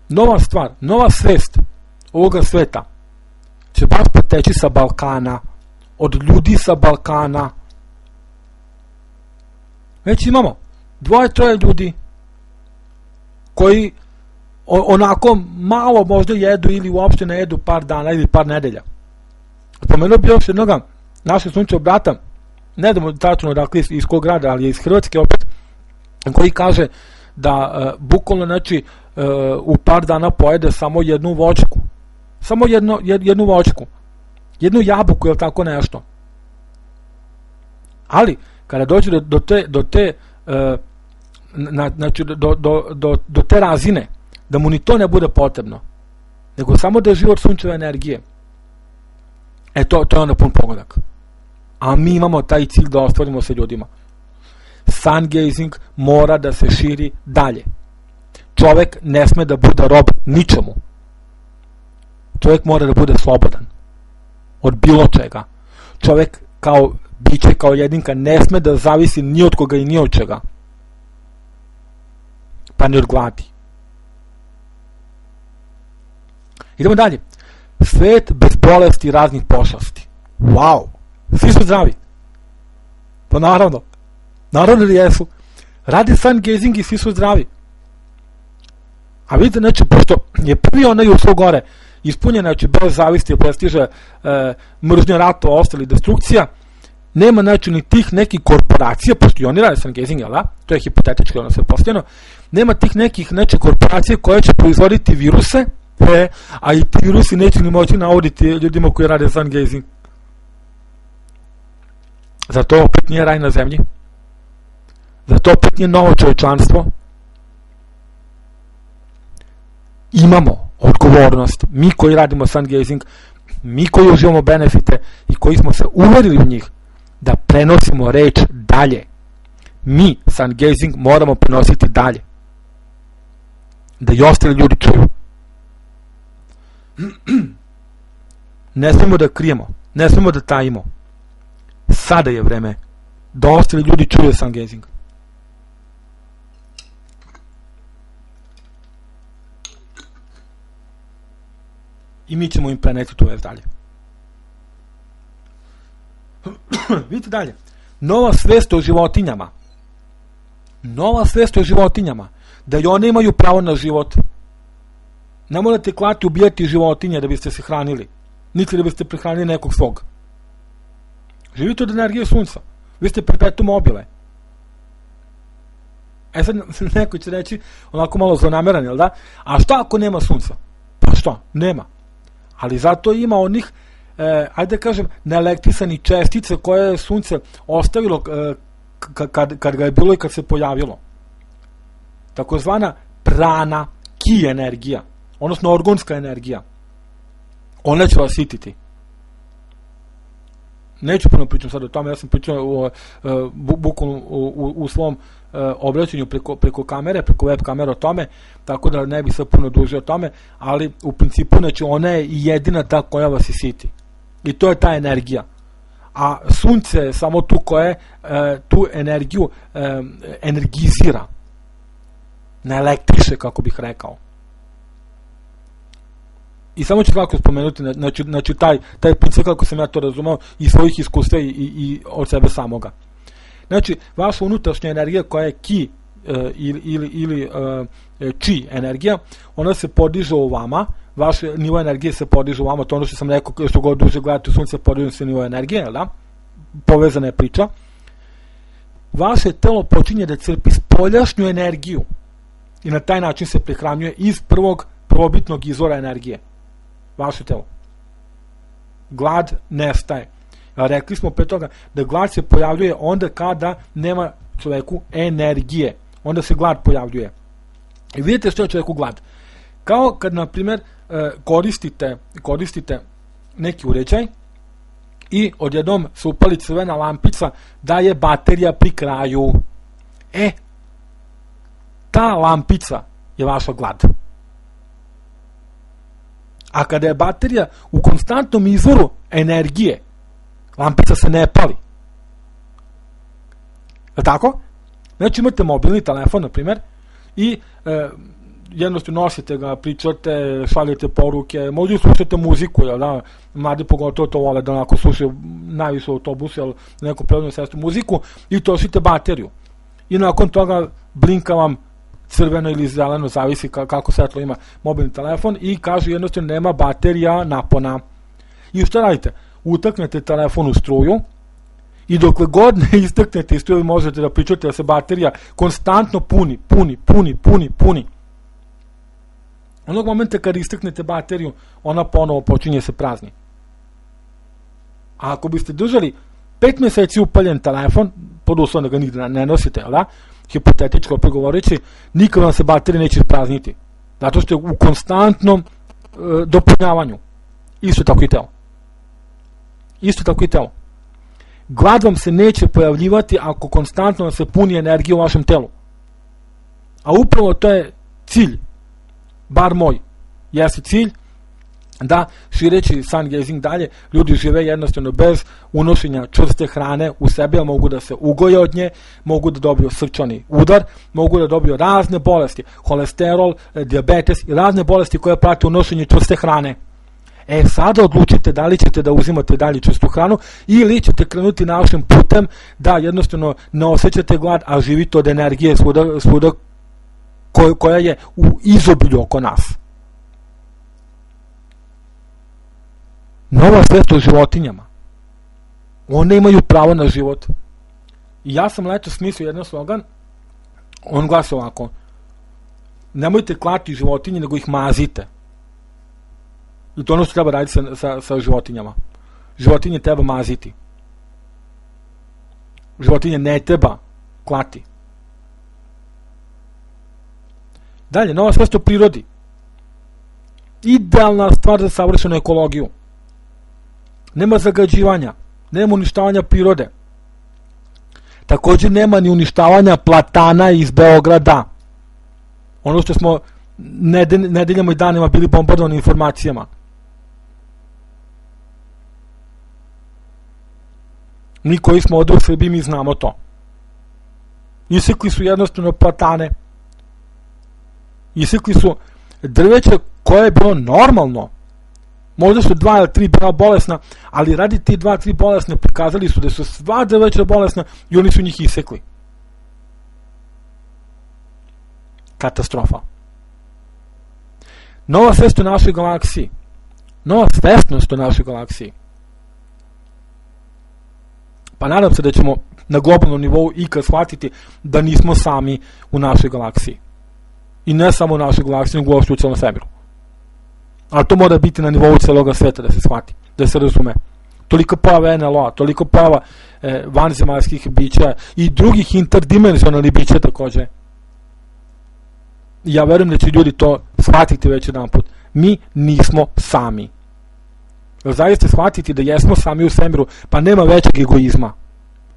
nova stvar, nova svest ovoga sveta će baš poteći sa Balkana, od ljudi sa Balkana. Već imamo 2-3 ljudi koji onako malo možda jedu ili uopšte ne jedu par dana ili par nedelja. Spomenuo bi još jednoga našeg sunčevog brata, ne znamo tačno dakle iz kog grada, ali je iz Hrvatske opet, koji kaže da bukvalno znači u par dana pojede samo jednu voćku. Samo jednu voćku. Jednu jabuku ili tako nešto. Ali kada dođe do te razine da mu ni to ne bude potrebno, nego samo da je život sunčeve energije, to je onda pun pogodak. A mi imamo taj cilj da ostvarimo sa ljudima. Sun gazing mora da se širi dalje. Čovek ne sme da bude rob ničemu. Čovek mora da bude slobodan od bilo čega. Čovek kao biće, kao jedinka ne sme da zavisi ni od koga i ni od čega. Pa ni od gladi. Idemo dalje. Svet bez bolesti i raznih pošasti. Wow! Svi su zdravi. Pa naravno da jesu. Radi sun gazing i svi su zdravi. A vidite, znači, pošto je prvi onaj uslov gore ispunjen, znači, bez zavisti, prestiže, mržnja, ratova, ostali, destrukcija, nema znači ni tih nekih korporacija, pošto i oni rade Stargazing, jel da? To je hipotetički, ono sve postavljeno. Nema tih nekih znači korporacije koje će proizvoditi viruse, a i ti virusi neće ni moći navoditi ljudima koji rade Stargazing. Zato opet nije raj na zemlji. Zato opet nije novo čovječanstvo. Imamo odgovornost, mi koji radimo Stargazing, mi koji uživamo benefite i koji smo se uverili u njih, da prenosimo reč dalje. Mi Stargazing moramo prenositi dalje. Da i ostali ljudi čuju. Ne smemo da krijemo, ne smemo da tajimo. Sada je vreme da ostali ljudi čuju Stargazing. I mi ćemo im preneti tu vest dalje. Vidite dalje. Nova svest o životinjama. Nova svest o životinjama. Da i one imaju pravo na život. Ne morate klati ubijati životinje da biste se hranili. Niti da biste prehranili nekog svog. Živite od energije sunca. Vi ste perpetuum mobile. Sad neko će reći onako malo zlonameran, jel da? A šta ako nema sunca? Pa šta? Nema. Ali zato ima onih, ajde da kažem, neelektrisanih čestice koje je sunce ostavilo kad ga je bilo i kad se pojavilo. Takozvana prana, ki energija, odnosno orgonska energija. Ona će vas sititi. Neću puno pričam sad o tome, ja sam pričao bukvalno u svom obraćanju preko kamere, preko web kamere o tome, tako da ne bih sad puno dužio o tome, ali u principu znači ona je jedina ta koja vas isiti. I to je ta energija. A sunce je samo tu koje tu energiju energizira. Ne elektriše, kako bih rekao. I samo ću tako spomenuti, znači taj princip kako sam ja to razumao iz svojih iskustva i od sebe samoga. Znači, vaša unutrašnja energija koja je ki ili či energija, ona se podiže u vama, vaš nivo energije se podiže u vama, to ono što sam rekao, što god duže gledate u sunce, podiže se nivo energije, jel da? Povezana je priča. Vaše telo počinje da crpi spoljašnju energiju i na taj način se prehranjuje iz prvog prvobitnog izvora energije. Vaše telo. Glad nestaje. Rekli smo pre toga da glad se pojavljuje onda kada nema čoveku energije. Onda se glad pojavljuje. I vidite što je čoveku glad. Kao kad, na primjer, koristite neki uređaj i odjednom se upali crvena lampica da je baterija pri kraju. Ta lampica je vaša glad. A kada je baterija u konstantnom izvoru energije, lampica se ne pali. Je tako? Znači imate mobilni telefon, na primjer, i jednostavno nosite ga, pričate, šaljete poruke, možda slušate muziku, jel da, mladi pogotovo to vole da onako slušaju najviše u autobusu, jel, neko prevodno sredstvo muziku, i trošite bateriju. I nakon toga blinka vam crveno ili zeleno, zavisi kako svetlo ima mobilni telefon, i kažu jednostavno nema baterija napona. I šta radite? Utaknete telefon u struju i dokle god ne istaknete iz struju možete da pričate da se baterija konstantno puni. Onog momenta kad istaknete bateriju, ona ponovo počinje se prazni. A ako biste držali 5 meseci upaljen telefon, pod uslovom da ga nigde ne nosite, jel da? Hipotetičko pregovoreći, nikad vam se baterija neće isprazniti. Zato što je u konstantnom dopunjavanju. Isto tako i telo. Glad vam se neće pojavljivati ako konstantno se puni energija u vašem telu. A upravo to je cilj, bar moj, jeste cilj da, šireći Stargazing dalje, ljudi žive jednostavno bez unošenja čvrste hrane u sebe, mogu da se ugoje od nje, mogu da dobiju srčani udar, mogu da dobiju razne bolesti, holesterol, dijabetes i razne bolesti koje prate unošenje čvrste hrane. Sada odlučite da li ćete da uzimate dalje čvrstu hranu ili ćete krenuti našim putem da jednostavno ne osjećate glad, a živite od energije svuda koja je u izobilju oko nas. Nova svest o životinjama. One imaju pravo na život. I ja sam leto smislio jedan slogan, on glasi ovako: nemojte klati životinje, nego ih mazite. I to ono što treba raditi sa životinjama. Životinje treba maziti. Životinje ne treba klati. Dalje, nova svest o prirodi. Idealna stvar za savršenu ekologiju. Nema zagađivanja, nema uništavanja prirode. Također nema ni uništavanja platana iz Beograda. Ono što smo nedeljama i danima bili bombardovani informacijama. Mi koji smo ovdje u Srbiji, mi znamo to. Isekli su jednostavno platane. Isekli su drveće koje je bilo normalno. Možda su 2 ili 3 bila bolesna, ali radi ti 2-3 bolesne prikazali su da su sva drveća bolesna i oni su njih isekli. Katastrofa. Nova svest u našoj galaksiji. Nova svesnost u našoj galaksiji. Pa nadam se da ćemo na globalnom nivou ikad shvatiti da nismo sami u našoj galaksiji. I ne samo u našoj galaksiji, nego uopšte u celom svemiru. Ali to mora biti na nivou celoga sveta da se shvati, da se razume. Toliko pojava NLO-a, toliko pojava vanzemaljskih bića i drugih interdimenzionalnih bića također. Ja verujem da će ljudi to shvatiti već jedan put. Mi nismo sami. Zaista shvatiti da jesmo sami u svemiru, pa nema većeg egoizma.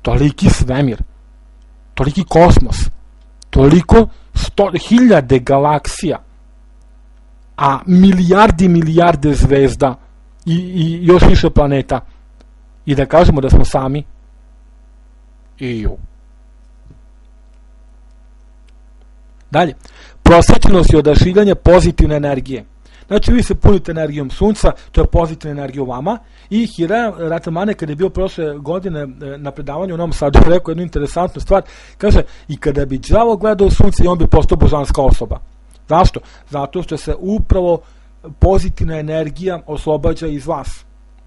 Toliki svemir, toliki kosmos, toliko 100.000 galaksija, a milijarde zvezda i još više planeta, i da kažemo da smo sami. Dalje, prosvećenost je odašiljanje pozitivne energije. Znači, vi se punite energijom sunca, to je pozitivna energija u vama. I Hira Ratamane, kada je bio prošle godine na predavanju u Novom Sadu, rekao jednu interesantnu stvar, kaže, i kada bi đavo gledao sunce, i on bi postao božanska osoba. Zašto? Zato što se upravo pozitivna energija oslobađa iz vas.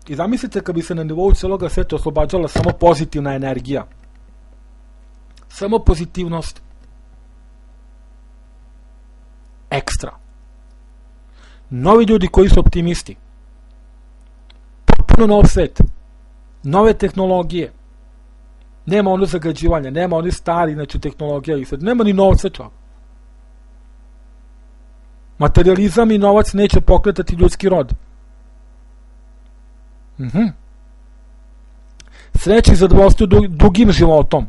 I zamislite kad bi se na nivou celoga sveta oslobađala samo pozitivna energija. Samo pozitivnost. Ekstra. Novi ljudi koji su optimisti. Potpuno nov svet. Nove tehnologije. Nema ono zagađivanja, nema oni stari, znači tehnologija i svet. Nema ni novca čak. Materializam i novac neće pokretati ljudski rod. Sreća i zadovoljstvo dugim životom.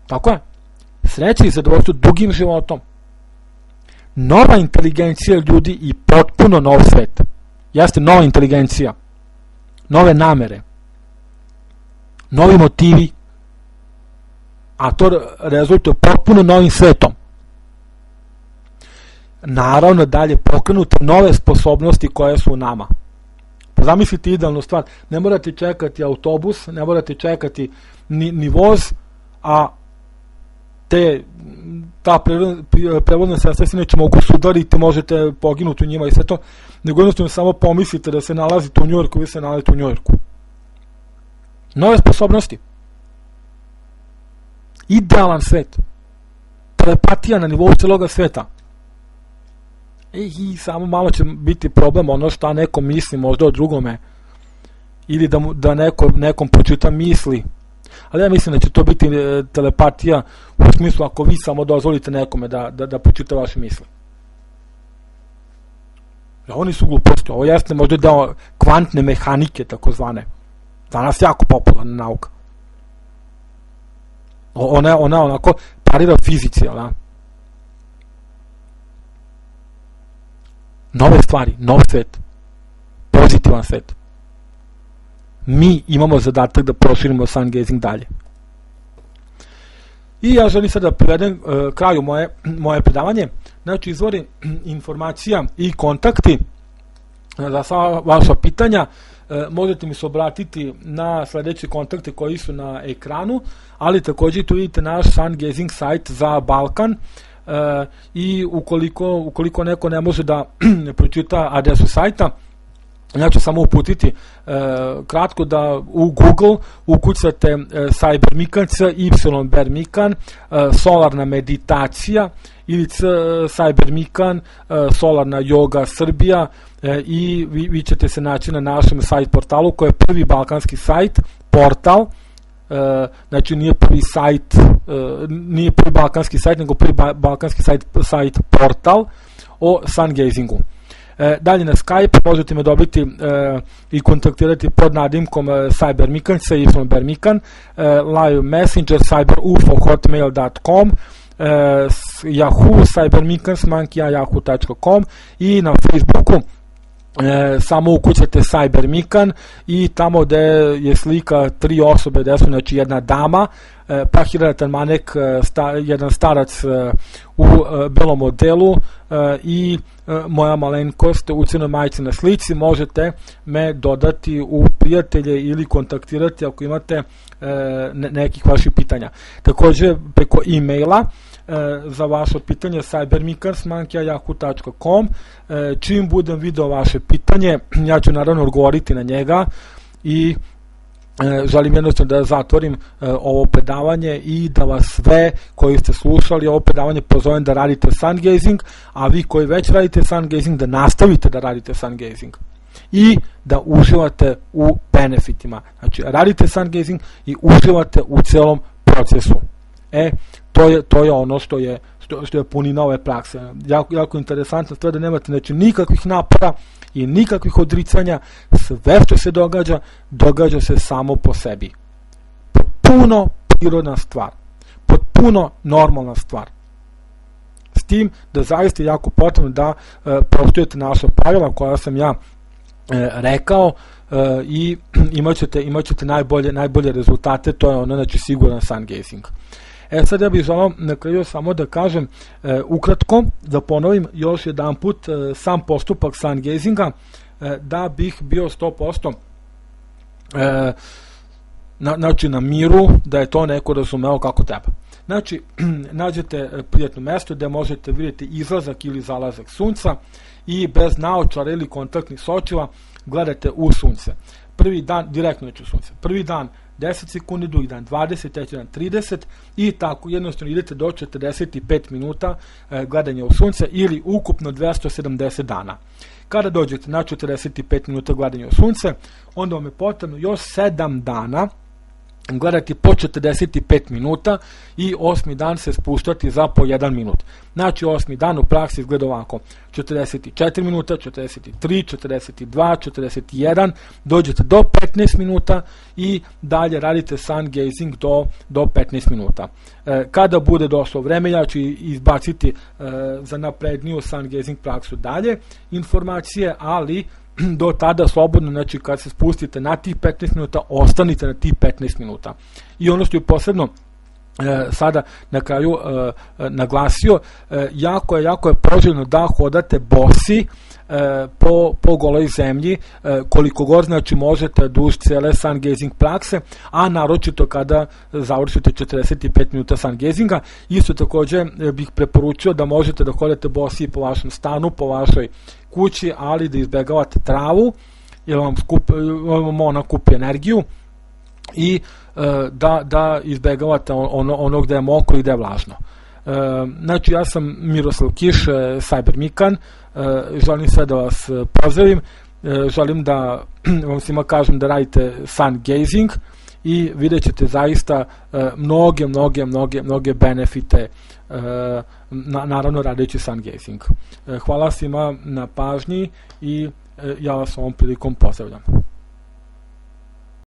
Tako je. Sreća i zadovoljstvo dugim životom. Nova inteligencija ljudi i potpuno nov svet. Jeste nova inteligencija. Nove namere. Novi motivi. A to rezultuje potpuno novim svetom. Naravno dalje pokrenute nove sposobnosti koje su u nama. Pa zamislite idealnu stvar, ne morate čekati autobus, ne morate čekati ni voz, a ta prevodna sredstva se neće mogu sudariti, možete poginuti u njima i sve to, nego jednostavno samo pomislite da se nalazite u Njujorku, vi se nalazite u Njujorku. Nove sposobnosti. Idealan svet. Telepatija na nivou celoga sveta. I samo malo će biti problem ono što neko misli možda o drugome, ili da nekom pročita misli, ali ja mislim da će to biti telepatija u smislu ako vi samo dozvolite nekome da pročita vaše misli. Oni su gluposti, ovo jeste možda deo kvantne mehanike takozvane, danas jako popularna nauka. Ona onako parira fizici, ali da? Nove stvari, nov svet, pozitivan svet. Mi imamo zadatak da proširimo sun gazing dalje. I ja želim sad da privedem kraju moje predavanje. Znači, izvori informacija i kontakti za sva vaša pitanja možete mi se obratiti na sledeće kontakte koji su na ekranu, ali također tu vidite naš sun gazing sajt za Balkan. I ukoliko neko ne može da pročita adresu sajta, ja ću samo uputiti kratko da u Google ukucate Cyber Mikan, CYBER Mikan, solarna meditacija ili Cyber Mikan, solarna yoga Srbija, i vi ćete se naći na našem sajt portalu koji je prvi balkanski sajt, portal, znači nije prvi sajt, nije prvi balkanski sajt, nego prvi balkanski sajt portal o sun gazingu. Dalje na Skype možete me dobiti i kontaktirati pod nadimkom Cyber Mikan, CYBER Mikan, live messenger cyberufo@hotmail.com, Yahoo cybermikans@yahoo.com i na Facebooku samo ukucate Cyber Mikan i tamo gde je slika 3 osobe, gde su, znači, jedna dama, pa hiljadatan manek, jedan starac u belom odelu i moja malenkost u crnoj majici na slici, možete me dodati u prijatelje ili kontaktirati ako imate nekih vaših pitanja. Takođe preko e-maila za vaše pitanje cybermikans@yahoo.com. Čim budem video vaše pitanje, ja ću naravno odgovoriti na njega i želim jednostavno da zatvorim ovo predavanje i da vas sve koji ste slušali ovo predavanje pozovem da radite sun gazing, a vi koji već radite sun gazing da nastavite da radite sun gazing i da uživate u benefitima. Znači, radite sun gazing i uživate u celom procesu. To je ono što je punina ove prakse. Jako interesantna stvar da nemate, znači, nikakvih napora i nikakvih odricanja, sve što se događa se samo po sebi. Potpuno prirodna stvar, potpuno normalna stvar. S tim da zaista je jako potrebno da poštujete naša pravila koja sam ja rekao i imat ćete najbolje rezultate, to je ono, znači, siguran sun gazing. Sad ja bih želao na kraju samo da kažem ukratko, da ponovim još jedan put sam postupak sun gazinga, da bih bio 100% znači na miru, da je to neko razumeo kako treba. Znači, nađete prijatno mesto gde možete vidjeti izlazak ili zalazak sunca i bez naočara ili kontaktnih sočiva gledate u sunce. Prvi dan, direktno neću sunce, prvi dan 10 sekundi, drugi dan 20, treći dan 30 i tako jednostavno idete do 45 minuta gledanja u sunce ili ukupno 270 dana. Kada dođete na 45 minuta gledanja u sunce, onda vam je potrebno još 7 dana gledati po 45 minuta i 8. dan se spuštati za po 1 minut. Znači 8. dan u praksi izgleda ovako: 44 minuta, 43, 42, 41, dođete do 15 minuta i dalje radite sun gazing do 15 minuta. Kada bude došlo vreme, ja ću izbaciti za napredniju sun gazing praksu dalje informacije, ali do tada slobodno, znači kad se spustite na tih 15 minuta, ostanite na tih 15 minuta. I ono što je posebno sada na kraju naglasio, jako je poželjno da hodate bosi po goloj zemlji, koliko god, znači, možete duž cele sun gazing prakse, a naročito kada završite 45 minuta sun gazinga. Isto takođe bih preporučio da možete da hodate bosi po vašem stanu, po vašoj kući, ali da izbegavate travu, jer vam ona kupi energiju, i da izbegavate ono gde je mokro i gde je vlažno. Znači, ja sam Miroslav Kiš, Cyber Mikan, želim sve da vas pozdravim, želim da vam svima kažem da radite sun gazing i vidjet ćete zaista mnoge benefite, naravno radeći sun gazing. Hvala svima na pažnji i ja vas ovom prilikom pozdravljam.